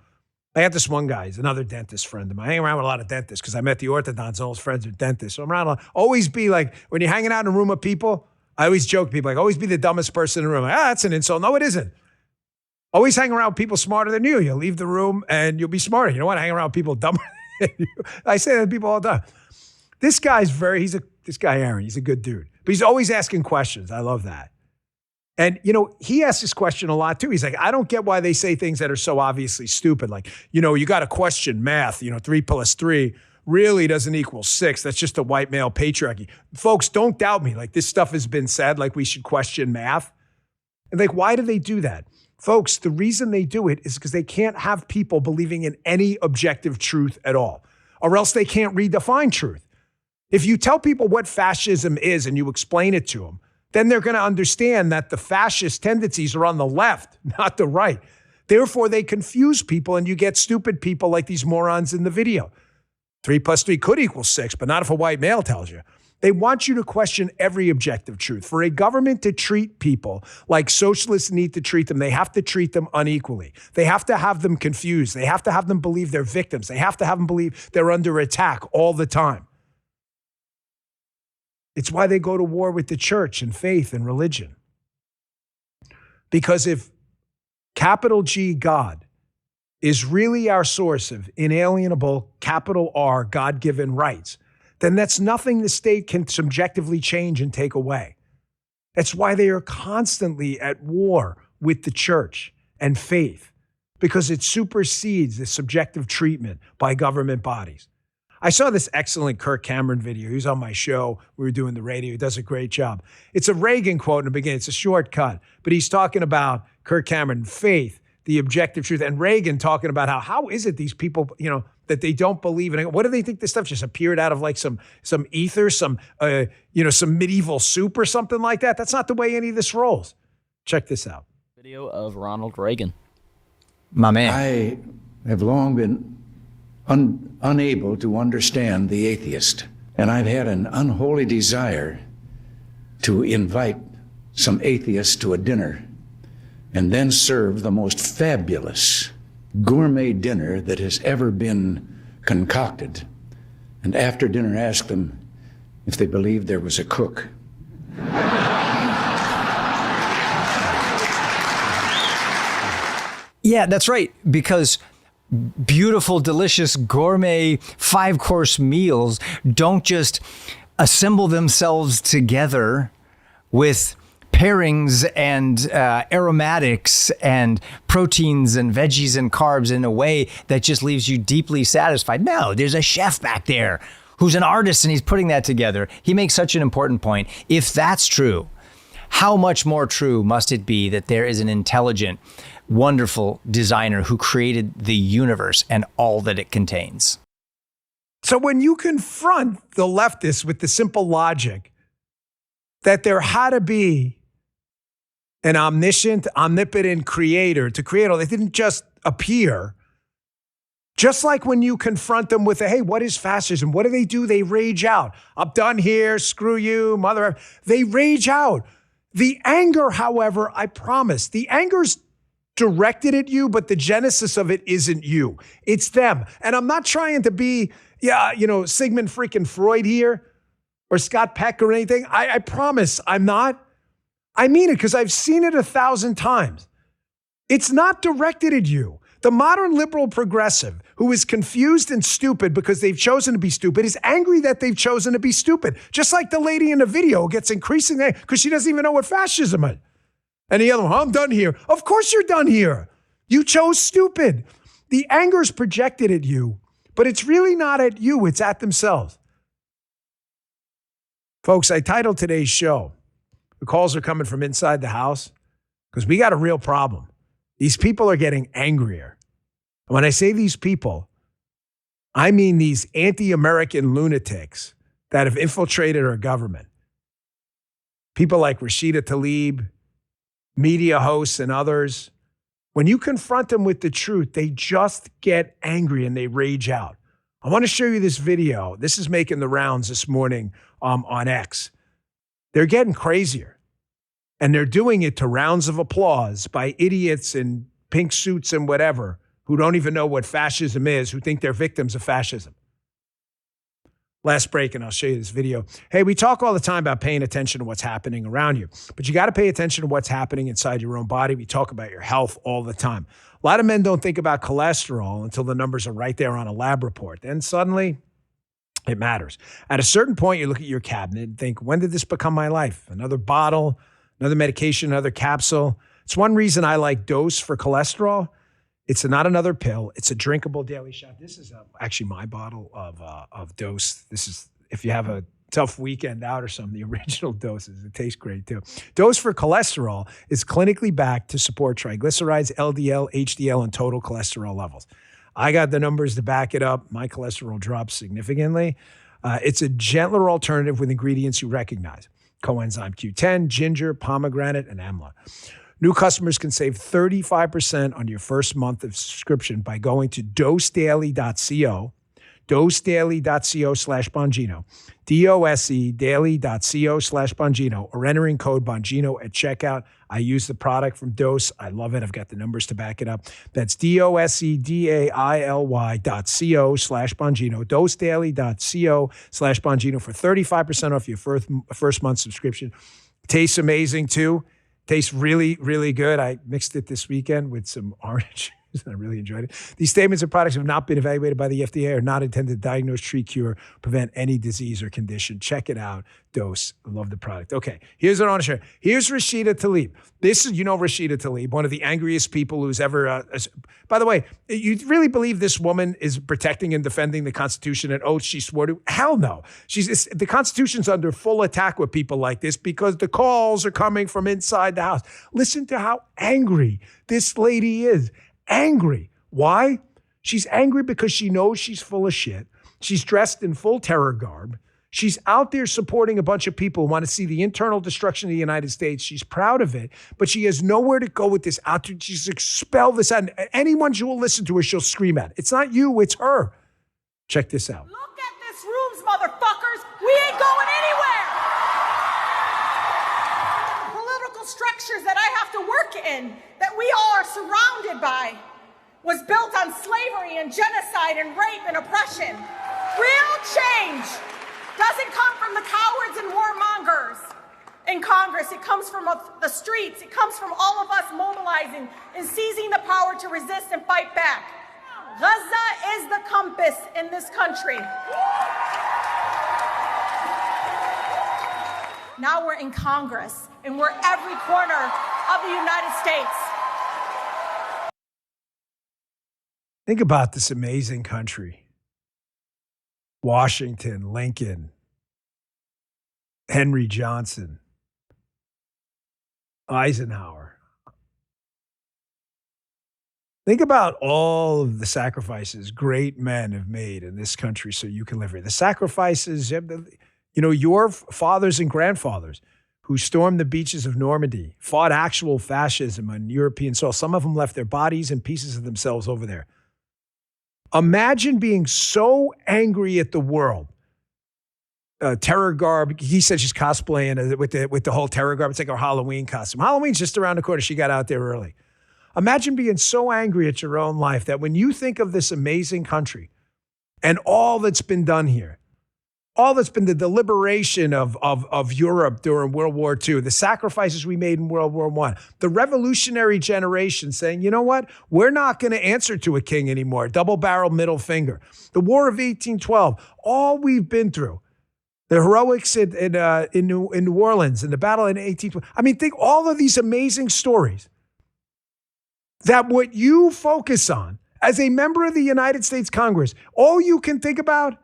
I got this one guy, he's another dentist friend of mine. I hang around with a lot of dentists because I met the orthodonts, all his friends are dentists. So I'm around a lot. Always be like, when you're hanging out in a room of people, I always joke to people, like, always be the dumbest person in the room. Like, that's an insult. No, it isn't. Always hang around with people smarter than you. You'll leave the room and you'll be smarter. You don't want to hang around with people dumber than you. I say that to people all the time. This guy's this guy Aaron, he's a good dude. But he's always asking questions. I love that. And, he asks this question a lot too. He's like, I don't get why they say things that are so obviously stupid. Like, you got to question math. 3 + 3 really doesn't equal 6. That's just a white male patriarchy. Folks, don't doubt me. Like, this stuff has been said, like we should question math. And like, why do they do that? Folks, the reason they do it is because they can't have people believing in any objective truth at all, or else they can't redefine truth. If you tell people what fascism is and you explain it to them, then they're going to understand that the fascist tendencies are on the left, not the right. Therefore, they confuse people and you get stupid people like these morons in the video. 3 + 3 could equal 6, but not if a white male tells you. They want you to question every objective truth. For a government to treat people like socialists need to treat them, they have to treat them unequally. They have to have them confused. They have to have them believe they're victims. They have to have them believe they're under attack all the time. It's why they go to war with the church and faith and religion. Because if capital G God is really our source of inalienable, capital R, God-given rights, then that's nothing the state can subjectively change and take away. That's why they are constantly at war with the church and faith, because it supersedes the subjective treatment by government bodies. I saw this excellent Kirk Cameron video. He was on my show. We were doing the radio. He does a great job. It's a Reagan quote in the beginning. It's a shortcut, but he's talking about Kirk Cameron, faith, the objective truth, and Reagan talking about how is it these people, that they don't believe in it. What do they think this stuff just appeared out of like some ether, some medieval soup or something like that? That's not the way any of this rolls. Check this out. Video of Ronald Reagan. My man. I have long been unable to understand the atheist, and I've had an unholy desire to invite some atheists to a dinner and then serve the most fabulous gourmet dinner that has ever been concocted, and after dinner asked them if they believed there was a cook. Yeah, that's right, because beautiful, delicious, gourmet 5-course meals don't just assemble themselves together with pairings and aromatics and proteins and veggies and carbs in a way that just leaves you deeply satisfied. No, there's a chef back there who's an artist and he's putting that together. He makes such an important point. If that's true, how much more true must it be that there is an intelligent, wonderful designer who created the universe and all that it contains? So when you confront the leftists with the simple logic that there had to be an omniscient, omnipotent creator to create all, they didn't just appear. Just like when you confront them with, hey, what is fascism? What do? They rage out. I'm done here. Screw you, mother. They rage out. The anger, however, I promise, the anger's directed at you, but the genesis of it isn't you. It's them. And I'm not trying to be, Sigmund freaking Freud here or Scott Peck or anything. I promise I'm not. I mean it because I've seen it 1,000 times. It's not directed at you. The modern liberal progressive who is confused and stupid because they've chosen to be stupid is angry that they've chosen to be stupid. Just like the lady in the video gets increasingly because she doesn't even know what fascism is. And the other one, I'm done here. Of course you're done here. You chose stupid. The anger is projected at you, but it's really not at you. It's at themselves. Folks, I titled today's show, the calls are coming from inside the house because we got a real problem. These people are getting angrier. And when I say these people, I mean these anti-American lunatics that have infiltrated our government. People like Rashida Tlaib, media hosts and others. When you confront them with the truth, they just get angry and they rage out. I want to show you this video. This is making the rounds this morning on X. They're getting crazier. And they're doing it to rounds of applause by idiots in pink suits and whatever who don't even know what fascism is, who think they're victims of fascism. Last break, and I'll show you this video. Hey, we talk all the time about paying attention to what's happening around you, but you got to pay attention to what's happening inside your own body. We talk about your health all the time. A lot of men don't think about cholesterol until the numbers are right there on a lab report. Then suddenly, it matters. At a certain point, you look at your cabinet and think, when did this become my life? Another bottle, another medication, another capsule. It's one reason I like Dose for cholesterol. It's not another pill. It's a drinkable daily shot. This is actually my bottle of Dose. This is, if you have a tough weekend out or something, the original Doses. It tastes great too. Dose for cholesterol is clinically backed to support triglycerides, LDL, HDL, and total cholesterol levels. I got the numbers to back it up. My cholesterol drops significantly. It's a gentler alternative with ingredients you recognize. Coenzyme Q10, ginger, pomegranate, and amla. New customers can save 35% on your first month of subscription by going to dosedaily.co, dosedaily.co/Bongino, dosedaily.co/Bongino, or entering code Bongino at checkout. I use the product from Dose. I love it. I've got the numbers to back it up. That's dosedaily.co/Bongino, dosedaily.co/Bongino for 35% off your first month subscription. Tastes amazing too. Tastes really, really good. I mixed it this weekend with some orange juice and I really enjoyed it. These statements and products have not been evaluated by the FDA, are not intended to diagnose, treat, cure, prevent any disease or condition. Check it out. Dose. I love the product. Okay, here's what I want to share. Here's Rashida Tlaib. This is, Rashida Tlaib, one of the angriest people who's ever, by the way, you really believe this woman is protecting and defending the Constitution and oath she swore to? Hell no. The Constitution's under full attack with people like this because the calls are coming from inside the house. Listen to how angry this lady is. Angry. Why? She's angry because she knows she's full of shit. She's dressed in full terror garb. She's out there supporting a bunch of people who want to see the internal destruction of the United States. She's proud of it, but she has nowhere to go with this. She's expel this out. Anyone who will listen to her, she'll scream at. It's not you, it's her. Check this out. Look at this rooms, motherfuckers. We ain't going anywhere. Political structures that I have to work in, that we all are surrounded by. was built on slavery and genocide and rape and oppression. Real change doesn't come from the cowards and warmongers in Congress. It comes from the streets. It comes from all of us mobilizing and seizing the power to resist and fight back. Gaza is the compass in this country. Now we're in Congress, and we're every corner of the United States. Think about this amazing country. Washington, Lincoln, Henry Johnson, Eisenhower. Think about all of the sacrifices great men have made in this country so you can live here. The sacrifices, your fathers and grandfathers who stormed the beaches of Normandy, fought actual fascism on European soil. Some of them left their bodies and pieces of themselves over there. Imagine being so angry at the world. Terror garb. He said she's cosplaying with the whole terror garb. It's like her Halloween costume. Halloween's just around the corner. She got out there early. Imagine being so angry at your own life that when you think of this amazing country and all that's been done here, all that's been the liberation of Europe during World War II, the sacrifices we made in World War I, the revolutionary generation saying, you know what, we're not going to answer to a king anymore, double-barreled middle finger. The War of 1812, all we've been through, the heroics in New Orleans, and the battle in 1812. I mean, think all of these amazing stories that what you focus on as a member of the United States Congress, all you can think about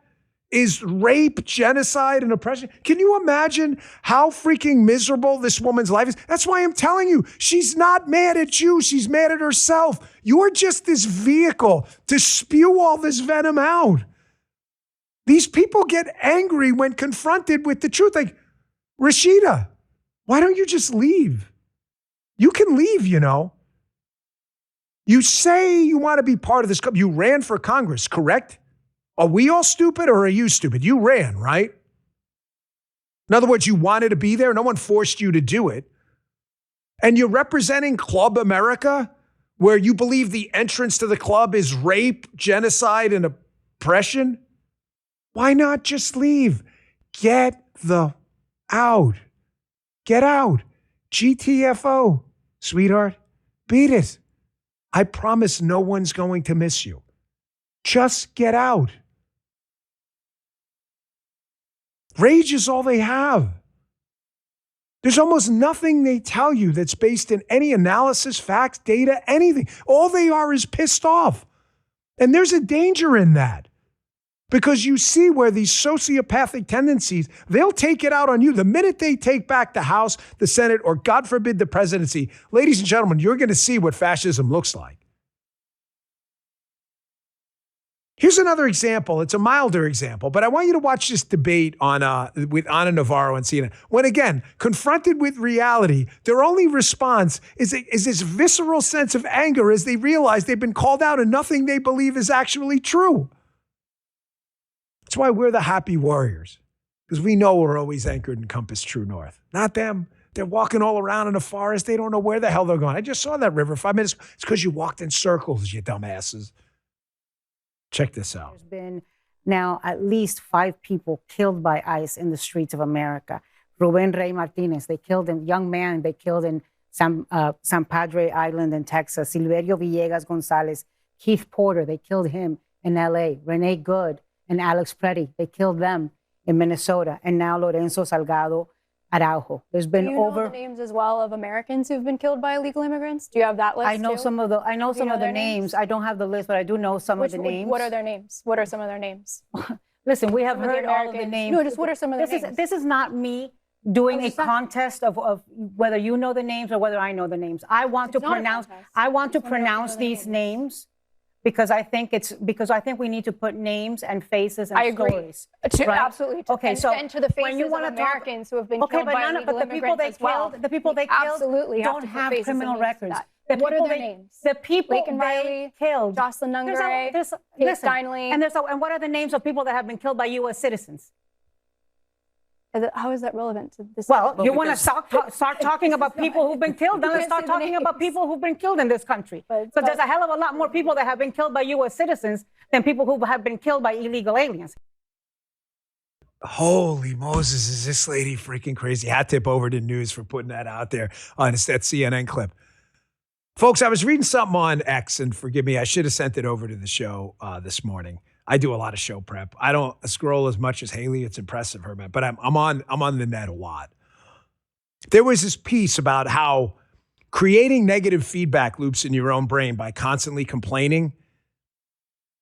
is rape, genocide, and oppression. Can you imagine how freaking miserable this woman's life is? That's why I'm telling you, she's not mad at you. She's mad at herself. You're just this vehicle to spew all this venom out. These people get angry when confronted with the truth. Like, Rashida, why don't you just leave? You can leave, you know. You say you want to be part of this club. You ran for Congress, correct? Are we all stupid or are you stupid? You ran, right? In other words, you wanted to be there. No one forced you to do it. And you're representing Club America, where you believe the entrance to the club is rape, genocide, and oppression. Why not just leave? Get out. Get out. GTFO, sweetheart. Beat it. I promise no one's going to miss you. Just get out. Rage is all they have. There's almost nothing they tell you that's based in any analysis, facts, data, anything. All they are is pissed off. And there's a danger in that. Because you see where these sociopathic tendencies, they'll take it out on you. The minute they take back the House, the Senate, or God forbid the presidency, ladies and gentlemen, you're going to see what fascism looks like. Here's another example. It's a milder example, but I want you to watch this debate with Ana Navarro and CNN. When, again, confronted with reality, their only response is this visceral sense of anger as they realize they've been called out and nothing they believe is actually true. That's why we're the happy warriors, because we know we're always anchored in compass true north. Not them. They're walking all around in the forest. They don't know where the hell they're going. I just saw that river 5 minutes ago. It's because you walked in circles, you dumbasses. Check this out. There's been now at least 5 people killed by ICE in the streets of America. Ruben Rey Martinez, they killed a young man they killed in San Padre Island in Texas. Silverio Villegas Gonzalez, Keith Porter, they killed him in LA. Renee Good and Alex Preddy, they killed them in Minnesota. And now Lorenzo Salgado Araujo. There's been over. Do you know the names as well of Americans who've been killed by illegal immigrants? Do you have that list? I know too? some of the names. I don't have the list, but I do know some of the names. What are their names? What are some of their names? Listen, we have heard all of the names. No, just what are some of their names? This is not me doing a contest of whether you know the names or whether I know the names. I want to pronounce these names. Because I think we need to put names and faces and stories. Right? Absolutely. Okay, and to the faces of Americans who have been killed by illegal immigrants as well. The people they killed don't have criminal records. What are their names? The people Laken Riley, killed. Jocelyn Nungare, Kate Steinle. And what are the names of people that have been killed by U.S. citizens? How is that relevant to this? Well, you want to start talking about people who've been killed, then let's start talking about people who've been killed in this country. So there's a hell of a lot more people that have been killed by U.S. citizens than people who have been killed by illegal aliens. Holy Moses, is this lady freaking crazy? Hat tip over to news for putting that out there on that CNN clip. Folks, I was reading something on X, and forgive me, I should have sent it over to the show this morning. I do a lot of show prep. I don't scroll as much as Haley. It's impressive, her man, but I'm on the net a lot. There was this piece about how creating negative feedback loops in your own brain by constantly complaining,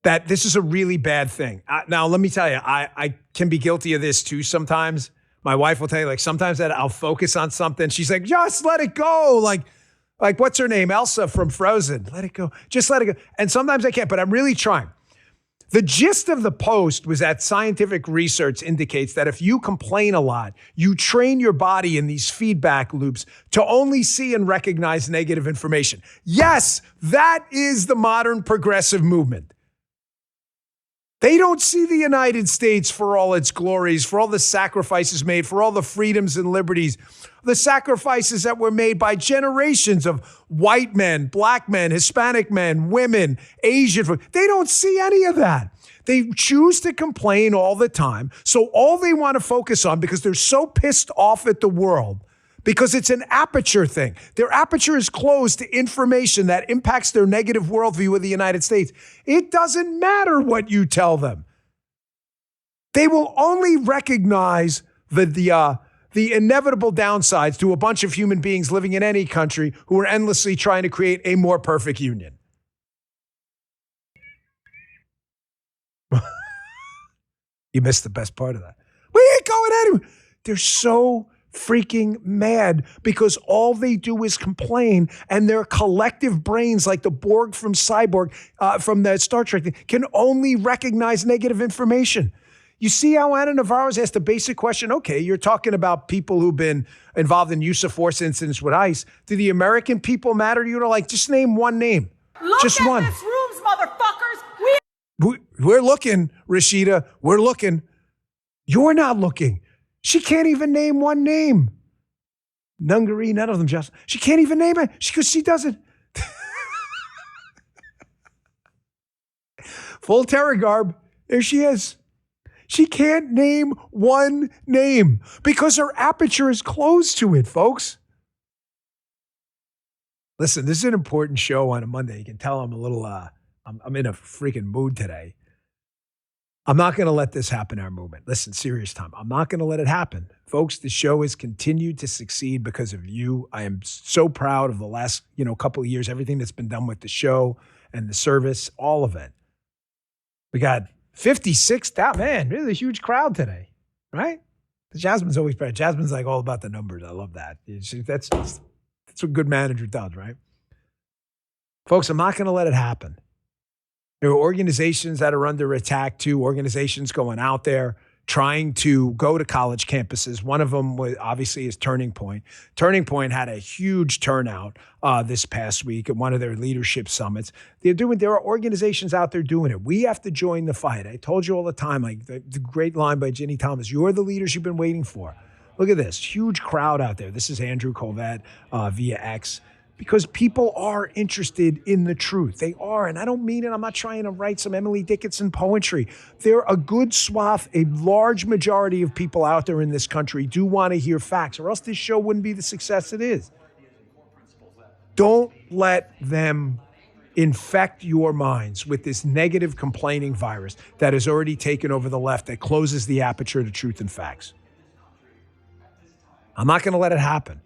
that this is a really bad thing. Now, let me tell you, I can be guilty of this too sometimes. My wife will tell you, like, sometimes that I'll focus on something. She's like, just let it go. Like what's her name? Elsa from Frozen. Let it go. Just let it go. And sometimes I can't, but I'm really trying. The gist of the post was that scientific research indicates that if you complain a lot, you train your body in these feedback loops to only see and recognize negative information. Yes, that is the modern progressive movement. They don't see the United States for all its glories, for all the sacrifices made, for all the freedoms and liberties, the sacrifices that were made by generations of white men, black men, Hispanic men, women, Asian. They don't see any of that. They choose to complain all the time. So all they want to focus on, because they're so pissed off at the world, because it's an aperture thing. Their aperture is closed to information that impacts their negative worldview of the United States. It doesn't matter what you tell them. They will only recognize the inevitable downsides to a bunch of human beings living in any country who are endlessly trying to create a more perfect union. You missed the best part of that. We ain't going anywhere. They're so freaking mad because all they do is complain, and their collective brains, like the Borg from Cyborg, from the Star Trek thing, can only recognize negative information. You see how Ana Navarro's asked a basic question? Okay, you're talking about people who've been involved in use of force incidents with ICE. Do the American people matter to you? Like, just name one name. Look just at one. this rooms, motherfuckers. We're looking, Rashida. We're looking. You're not looking. She can't even name one name. Nungary, none of them, just. She can't even name it because she doesn't. Full terror garb. There she is. She can't name one name because her aperture is closed to it, folks. Listen, this is an important show on a Monday. You can tell I'm a little, I'm in a freaking mood today. I'm not going to let this happen in our movement. Listen, serious time. I'm not going to let it happen. Folks, the show has continued to succeed because of you. I am so proud of the last, couple of years, everything that's been done with the show and the service, all of it. We got 56,000, man, really a huge crowd today, right? Jasmine's always proud. Jasmine's like all about the numbers. I love that. That's what a good manager does, right? Folks, I'm not going to let it happen. There are organizations that are under attack too, organizations going out there trying to go to college campuses. One of them was obviously is Turning Point. Turning Point had a huge turnout this past week at one of their leadership summits. There are organizations out there doing it. We have to join the fight. I told you all the time, like the great line by Ginny Thomas, you're the leaders you've been waiting for. Look at this, huge crowd out there. This is Andrew Colvett via X. Because people are interested in the truth. They are, and I don't mean it. I'm not trying to write some Emily Dickinson poetry. They're a good swath, a large majority of people out there in this country do want to hear facts, or else this show wouldn't be the success it is. Don't let them infect your minds with this negative complaining virus that has already taken over the left, that closes the aperture to truth and facts. I'm not going to let it happen.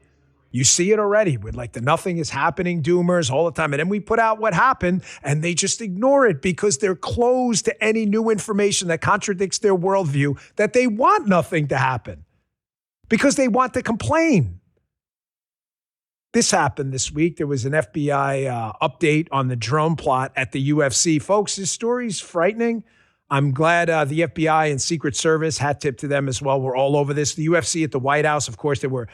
You see it already with like the nothing is happening doomers all the time. And then we put out what happened and they just ignore it because they're closed to any new information that contradicts their worldview, that they want nothing to happen because they want to complain. This happened this week. There was an FBI update on the drone plot at the UFC. Folks, this story's frightening. I'm glad the FBI and Secret Service, hat tip to them as well, were all over this. The UFC at the White House, of course, there were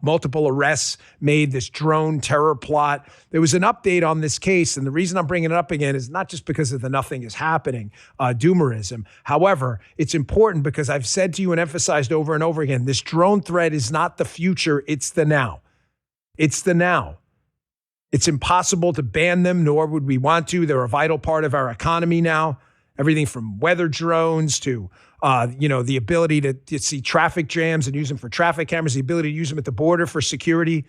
multiple arrests made, this drone terror plot. There was an update on this case, and the reason I'm bringing it up again is not just because of the nothing is happening doomerism. However, it's important because I've said to you and emphasized over and over again, this drone threat is not the future, it's the now. It's the now. It's impossible to ban them, nor would we want to. They're a vital part of our economy now. Everything from weather drones to, the ability to see traffic jams and use them for traffic cameras, the ability to use them at the border for security.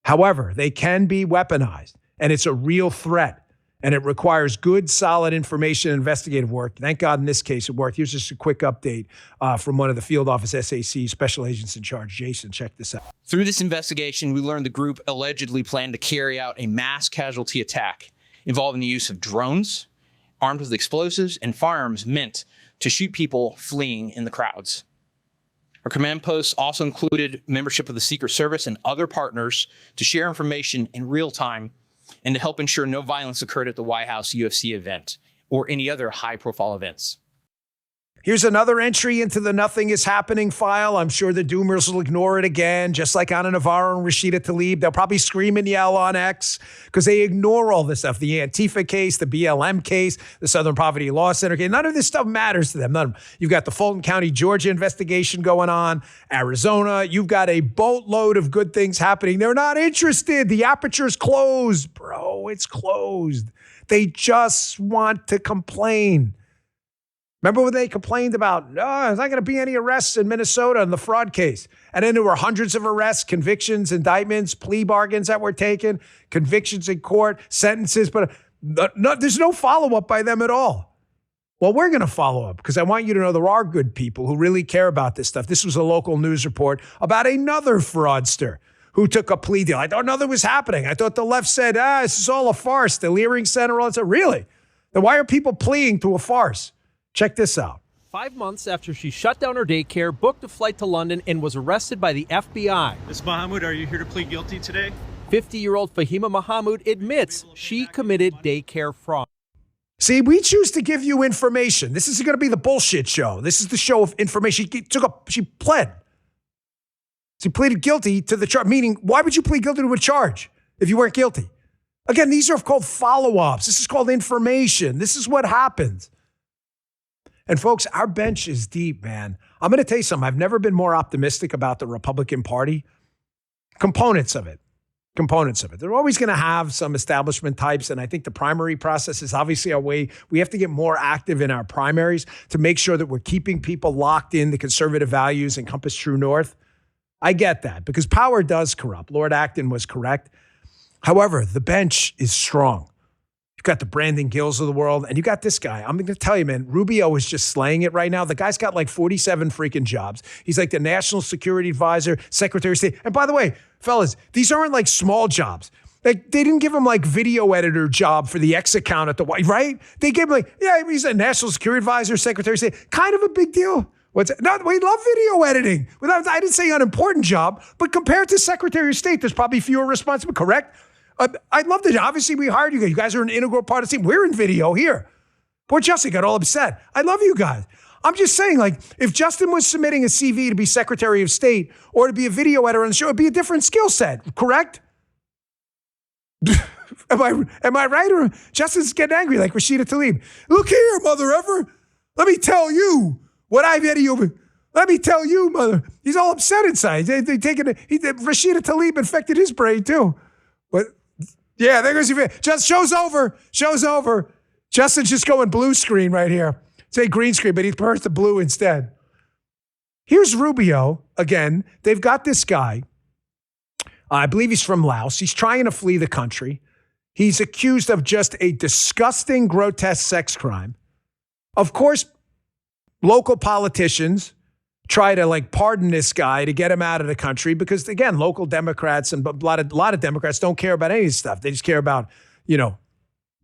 However, they can be weaponized, and it's a real threat, and it requires good, solid information and investigative work. Thank God in this case it worked. Here's just a quick update from one of the field office SAC special agents in charge. Jason, check this out. Through this investigation, we learned the group allegedly planned to carry out a mass casualty attack involving the use of drones, armed with explosives and firearms meant to shoot people fleeing in the crowds. Our command posts also included membership of the Secret Service and other partners to share information in real time and to help ensure no violence occurred at the White House UFC event or any other high-profile events. Here's another entry into the Nothing is Happening file. I'm sure the Doomers will ignore it again, just like Ana Navarro and Rashida Tlaib. They'll probably scream and yell on X because they ignore all this stuff. The Antifa case, the BLM case, the Southern Poverty Law Center case. None of this stuff matters to them. None of them. You've got the Fulton County, Georgia investigation going on, Arizona. You've got a boatload of good things happening. They're not interested. The aperture's closed, bro. It's closed. They just want to complain. Remember when they complained about, there's not going to be any arrests in Minnesota in the fraud case. And then there were hundreds of arrests, convictions, indictments, plea bargains that were taken, convictions in court, sentences, but there's no follow-up by them at all. Well, we're going to follow up because I want you to know there are good people who really care about this stuff. This was a local news report about another fraudster who took a plea deal. I thought nothing was happening. I thought the left said, this is all a farce. The Leering Center, all that stuff. Really? Then why are people pleading to a farce? Check this out. 5 months after she shut down her daycare, booked a flight to London, and was arrested by the FBI. Ms. Mahmoud, are you here to plead guilty today? 50-year-old Fahima Mahmoud admits she committed daycare fraud. See, we choose to give you information. This is going to be the bullshit show. This is the show of information. She pled. She pleaded guilty to the charge, meaning why would you plead guilty to a charge if you weren't guilty? Again, these are called follow-ups. This is called information. This is what happens. And folks, our bench is deep, man. I'm going to tell you something. I've never been more optimistic about the Republican Party. Components of it. They're always going to have some establishment types, and I think the primary process is obviously our way. We have to get more active in our primaries to make sure that we're keeping people locked in the conservative values and Compass True North. I get that because power does corrupt. Lord Acton was correct. However, the bench is strong. You've got the Brandon Gills of the world, and you got this guy. I'm going to tell you, man, Rubio is just slaying it right now. The guy's got like 47 freaking jobs. He's like the National Security Advisor, Secretary of State. And by the way, fellas, these aren't like small jobs. Like they didn't give him like video editor job for the X account at the White, right? They gave him like, he's a National Security Advisor, Secretary of State. Kind of a big deal. No, we love video editing. I didn't say unimportant job, but compared to Secretary of State, there's probably fewer responsibilities, correct? I'd love to. Obviously, we hired you guys. You guys are an integral part of the team. We're in video here. Poor Justin got all upset. I love you guys. I'm just saying, like, if Justin was submitting a CV to be Secretary of State or to be a video editor on the show, it'd be a different skill set, correct? Am I right? Or Justin's getting angry like Rashida Tlaib. Look here, mother effer. Let me tell you what I've had you. Let me tell you, mother. He's all upset inside. They taking it. Rashida Tlaib infected his brain too. But yeah, there goes your. Just show's over. Justin's just going blue screen right here. Say green screen, but he prefers the blue instead. Here's Rubio again. They've got this guy. I believe he's from Laos. He's trying to flee the country. He's accused of just a disgusting, grotesque sex crime. Of course, local politicians try to like pardon this guy to get him out of the country because, again, local Democrats and a lot of Democrats don't care about any of this stuff. They just care about,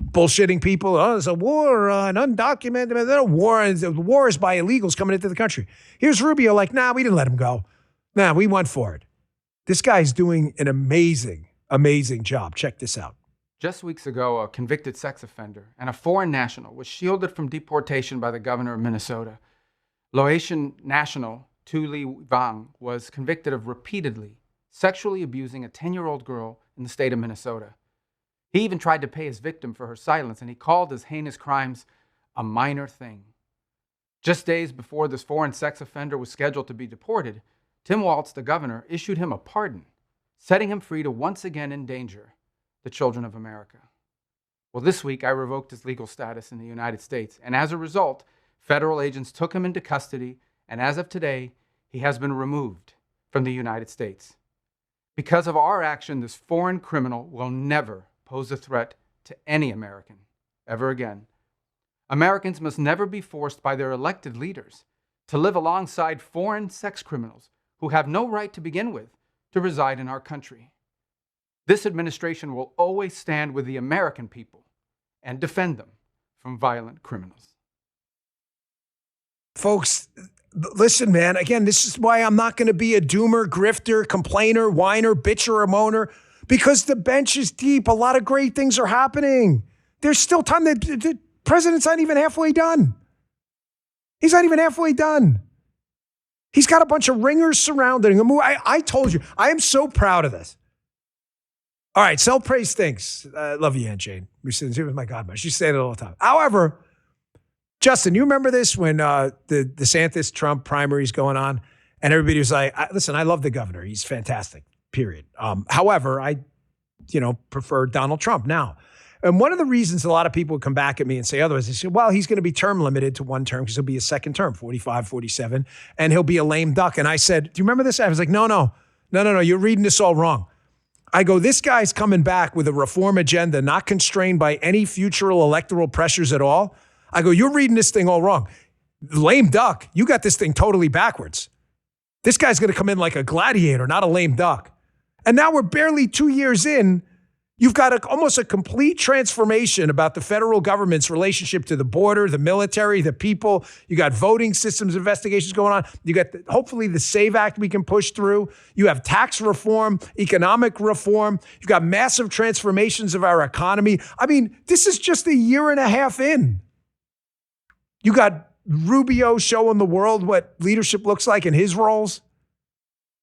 bullshitting people. Oh, there's a war on undocumented. There's a war. The war is by illegals coming into the country. Here's Rubio like, nah, we didn't let him go. Nah, we went for it. This guy's doing an amazing, amazing job. Check this out. Just weeks ago, a convicted sex offender and a foreign national was shielded from deportation by the governor of Minnesota. Laotian national Tu Li Vang was convicted of repeatedly sexually abusing a 10-year-old girl in the state of Minnesota. He even tried to pay his victim for her silence, and he called his heinous crimes a minor thing. Just days before this foreign sex offender was scheduled to be deported, Tim Walz, the governor, issued him a pardon, setting him free to once again endanger the children of America. Well, this week I revoked his legal status in the United States, and as a result, federal agents took him into custody, and as of today, he has been removed from the United States. Because of our action, this foreign criminal will never pose a threat to any American ever again. Americans must never be forced by their elected leaders to live alongside foreign sex criminals who have no right to begin with to reside in our country. This administration will always stand with the American people and defend them from violent criminals. Folks, listen, man, again, this is why I'm not going to be a doomer, grifter, complainer, whiner, bitcher, or moaner, because the bench is deep. A lot of great things are happening. There's still time. The president's not even halfway done. He's not even halfway done. He's got a bunch of ringers surrounding him. I told you, I am so proud of this. All right, self-praise stinks. Love you, Aunt Jane. She was my godmother. She said it all the time. However, Justin, you remember this when the DeSantis-Trump primaries going on, and everybody was like, listen, I love the governor. He's fantastic, period. However, I prefer Donald Trump now. And one of the reasons a lot of people would come back at me and say otherwise, they say, well, he's going to be term limited to one term because he'll be a second term, 45, 47, and he'll be a lame duck. And I said, do you remember this? I was like, no, you're reading this all wrong. I go, this guy's coming back with a reform agenda, not constrained by any future electoral pressures at all. I go, you're reading this thing all wrong. Lame duck, you got this thing totally backwards. This guy's going to come in like a gladiator, not a lame duck. And now we're barely 2 years in. You've got almost a complete transformation about the federal government's relationship to the border, the military, the people. You got voting systems investigations going on. You got hopefully the SAVE Act we can push through. You have tax reform, economic reform. You've got massive transformations of our economy. I mean, this is just a year and a half in. You got Rubio showing the world what leadership looks like in his roles.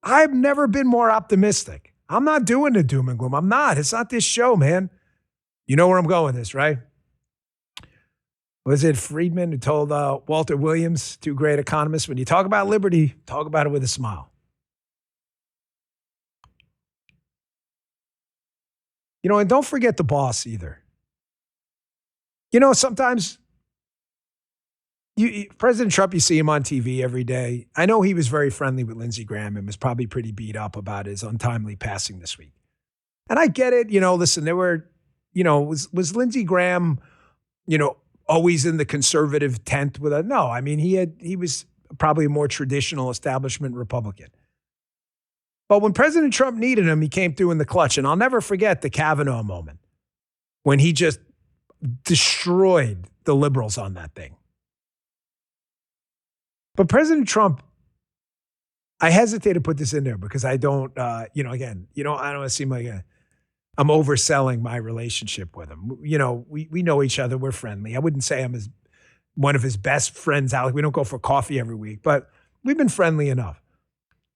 I've never been more optimistic. I'm not doing the doom and gloom. I'm not. It's not this show, man. You know where I'm going with this, right? Was it Friedman who told Walter Williams, two great economists, when you talk about liberty, talk about it with a smile. And don't forget the boss either. Sometimes President Trump, you see him on TV every day. I know he was very friendly with Lindsey Graham and was probably pretty beat up about his untimely passing this week. And I get it. Listen, there were, was Lindsey Graham, always in the conservative tent with no, I mean, he was probably a more traditional establishment Republican. But when President Trump needed him, he came through in the clutch. And I'll never forget the Kavanaugh moment when he just destroyed the liberals on that thing. But President Trump, I hesitate to put this in there because I don't, I don't want to seem like I'm overselling my relationship with him. We know each other. We're friendly. I wouldn't say I'm one of his best friends, Alec. We don't go for coffee every week, but we've been friendly enough.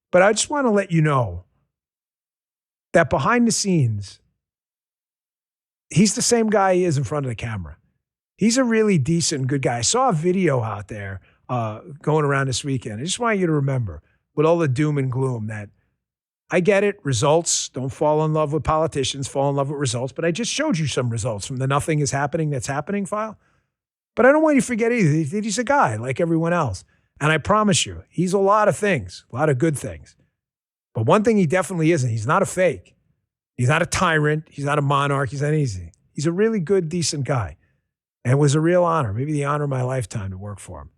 But I just want to let you know that behind the scenes, he's the same guy he is in front of the camera. He's a really decent, good guy. I saw a video out there going around this weekend. I just want you to remember, with all the doom and gloom, that I get it. Results. Don't fall in love with politicians. Fall in love with results. But I just showed you some results from the nothing is happening that's happening file. But I don't want you to forget either. He's a guy like everyone else. And I promise you, he's a lot of things, a lot of good things. But one thing he definitely isn't. He's not a fake. He's not a tyrant. He's not a monarch. He's not anything. He's a really good, decent guy. And it was a real honor, maybe the honor of my lifetime, to work for him.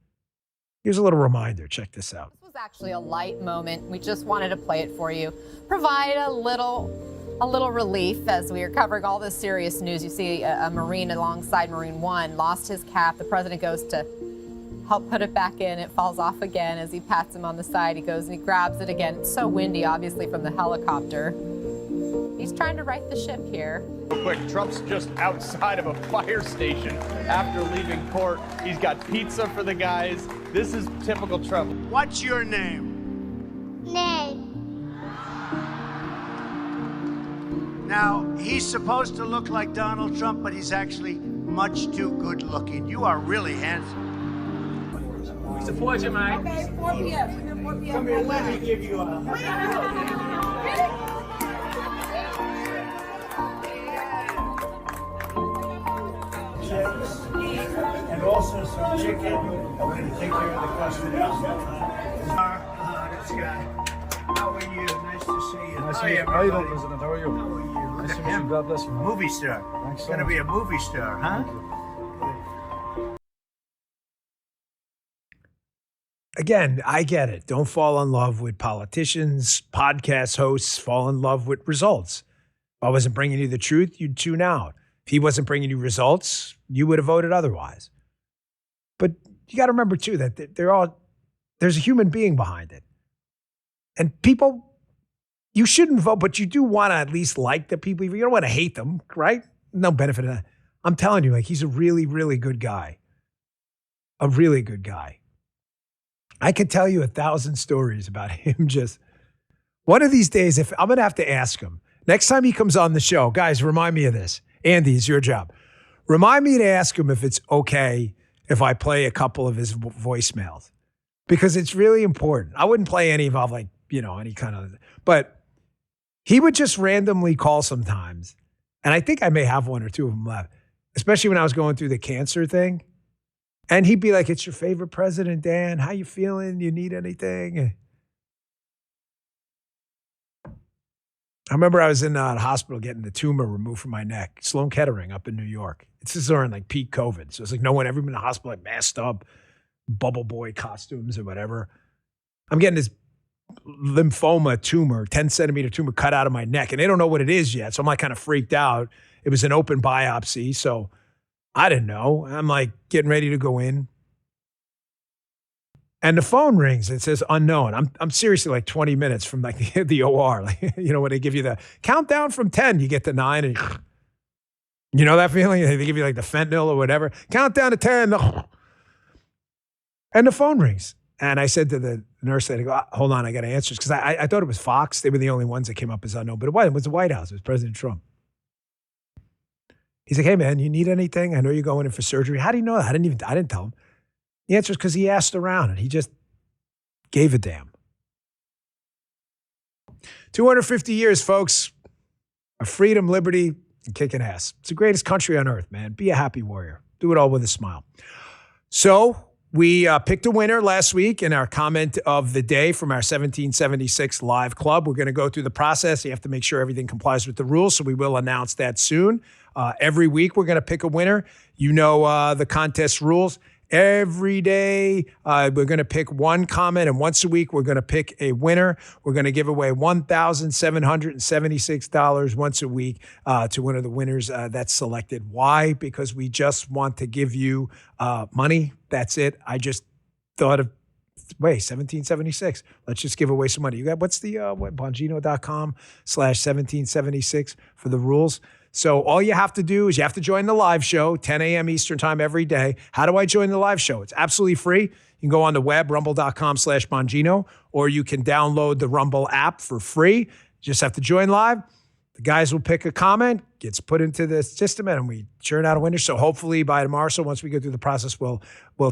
Here's a little reminder. Check this out. This was actually a light moment. We just wanted to play it for you. Provide a little relief as we are covering all this serious news. You see a Marine alongside Marine One lost his cap. The president goes to help put it back in. It falls off again as he pats him on the side. He goes and he grabs it again. It's so windy, obviously, from the helicopter. He He's trying to right the ship here. Real quick, Trump's just outside of a fire station after leaving court. He's got pizza for the guys. This is typical Trump. What's your name? Name. Now, he's supposed to look like Donald Trump, but he's actually much too good looking. You are really handsome. It's a pleasure, mate. Okay, 4 p.m. 4 p.m. Come here, let me give you a... And also some chicken. We're going to take care of the custody. This guy. How are you? Nice to see you. Nice to meet you. How are you doing, President? How are you? How are you? Nice to meet you. God bless you. Movie star. Thanks so Going to much. be a movie star, huh? Again, I get it. Don't fall in love with politicians, podcast hosts, fall in love with results. If I wasn't bringing you the truth, you'd tune out. If he wasn't bringing you results, you would have voted otherwise. But you got to remember, too, that there's a human being behind it. And people, you shouldn't vote, but you do want to at least like the people. You don't want to hate them, right? No benefit of that. I'm telling you, like, he's a really, really good guy. A really good guy. I could tell you 1,000 stories about him. Just one of these days, if I'm going to have to ask him, next time he comes on the show, guys, remind me of this. Andy, it's your job. Remind me to ask him if it's okay if I play a couple of his voicemails, because it's really important. I wouldn't play any of like, any kind of, but he would just randomly call sometimes. And I think I may have one or two of them left, especially when I was going through the cancer thing. And he'd be like, "It's your favorite president, Dan. How you feeling? You need anything?" I remember I was in the hospital getting the tumor removed from my neck, Sloan Kettering up in New York. This is during like peak COVID. So it's like everyone in the hospital like masked up, bubble boy costumes or whatever. I'm getting this lymphoma tumor, 10-centimeter tumor cut out of my neck. And they don't know what it is yet. So I'm like kind of freaked out. It was an open biopsy. So I didn't know. I'm like getting ready to go in. And the phone rings. It says unknown. I'm seriously like 20 minutes from like the OR. Like, when they give you the countdown from 10, you get to 9 and you know that feeling? They give you like the fentanyl or whatever. Countdown to 10. And the phone rings. And I said to the nurse, I go, "Hold on, I got to answer this." Because I thought it was Fox. They were the only ones that came up as unknown. But it was the White House. It was President Trump. He's like, "Hey, man, you need anything? I know you're going in for surgery." How do you know that? I didn't tell him. The answer is because he asked around and he just gave a damn. 250 years, folks, of freedom, liberty, and kicking ass. It's the greatest country on earth, man. Be a happy warrior. Do it all with a smile. So we picked a winner last week in our comment of the day from our 1776 Live Club. We're going to go through the process. You have to make sure everything complies with the rules, so we will announce that soon. Every week, we're going to pick a winner. You know the contest rules. Every day, we're going to pick one comment, and once a week, we're going to pick a winner. We're going to give away $1,776 once a week to one of the winners that's selected. Why? Because we just want to give you money. That's it. I just thought of, 1776. Let's just give away some money. You got, what's the, Bongino.com/1776 for the rules. So all you have to do is you have to join the live show, 10 a.m. Eastern time every day. How do I join the live show? It's absolutely free. You can go on the web, rumble.com/Bongino, or you can download the Rumble app for free. You just have to join live. The guys will pick a comment, gets put into the system, and we churn out a winner. So hopefully by tomorrow, so once we go through the process, we'll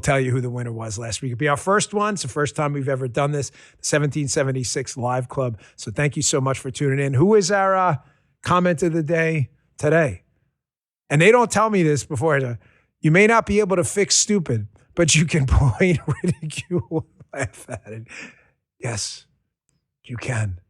tell you who the winner was last week. It'll be our first one. It's the first time we've ever done this, the 1776 Live Club. So thank you so much for tuning in. Who is our comment of the day today? And they don't tell me this before. You may not be able to fix stupid, but you can point, ridicule, laugh at it. Yes, you can.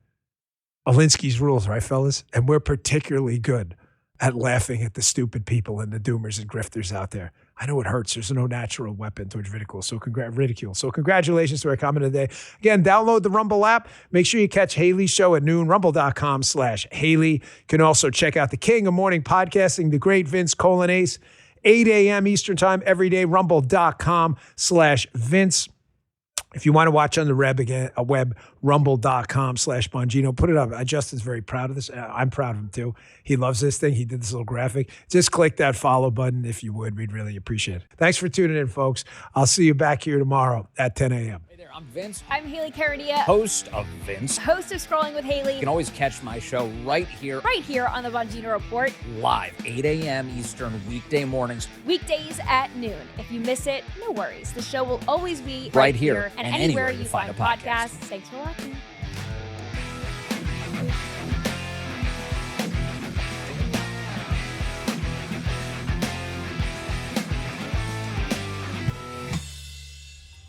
Alinsky's rules, right, fellas? And we're particularly good at laughing at the stupid people and the doomers and grifters out there. I know it hurts. There's no natural weapon towards ridicule. So congratulations to our comment of the day. Again, download the Rumble app. Make sure you catch Haley's show at noon, rumble.com/Haley. You can also check out the king of morning podcasting, the great Vince Colonese, 8 a.m. Eastern time every day, rumble.com/Vince. If you want to watch on the web, rumble.com/Bongino. Put it up. Justin's very proud of this. I'm proud of him too. He loves this thing. He did this little graphic. Just click that follow button if you would. We'd really appreciate it. Thanks for tuning in, folks. I'll see you back here tomorrow at 10 a.m. Hey there, I'm Vince. I'm Haley Caradia, Host of Vince. host of Scrolling with Haley. You can always catch my show right here on the Bongino Report. live, 8 a.m. Eastern, weekday mornings. Weekdays at noon. If you miss it, no worries. The show will always be Right here and anywhere you find a podcast. Thanks for watching.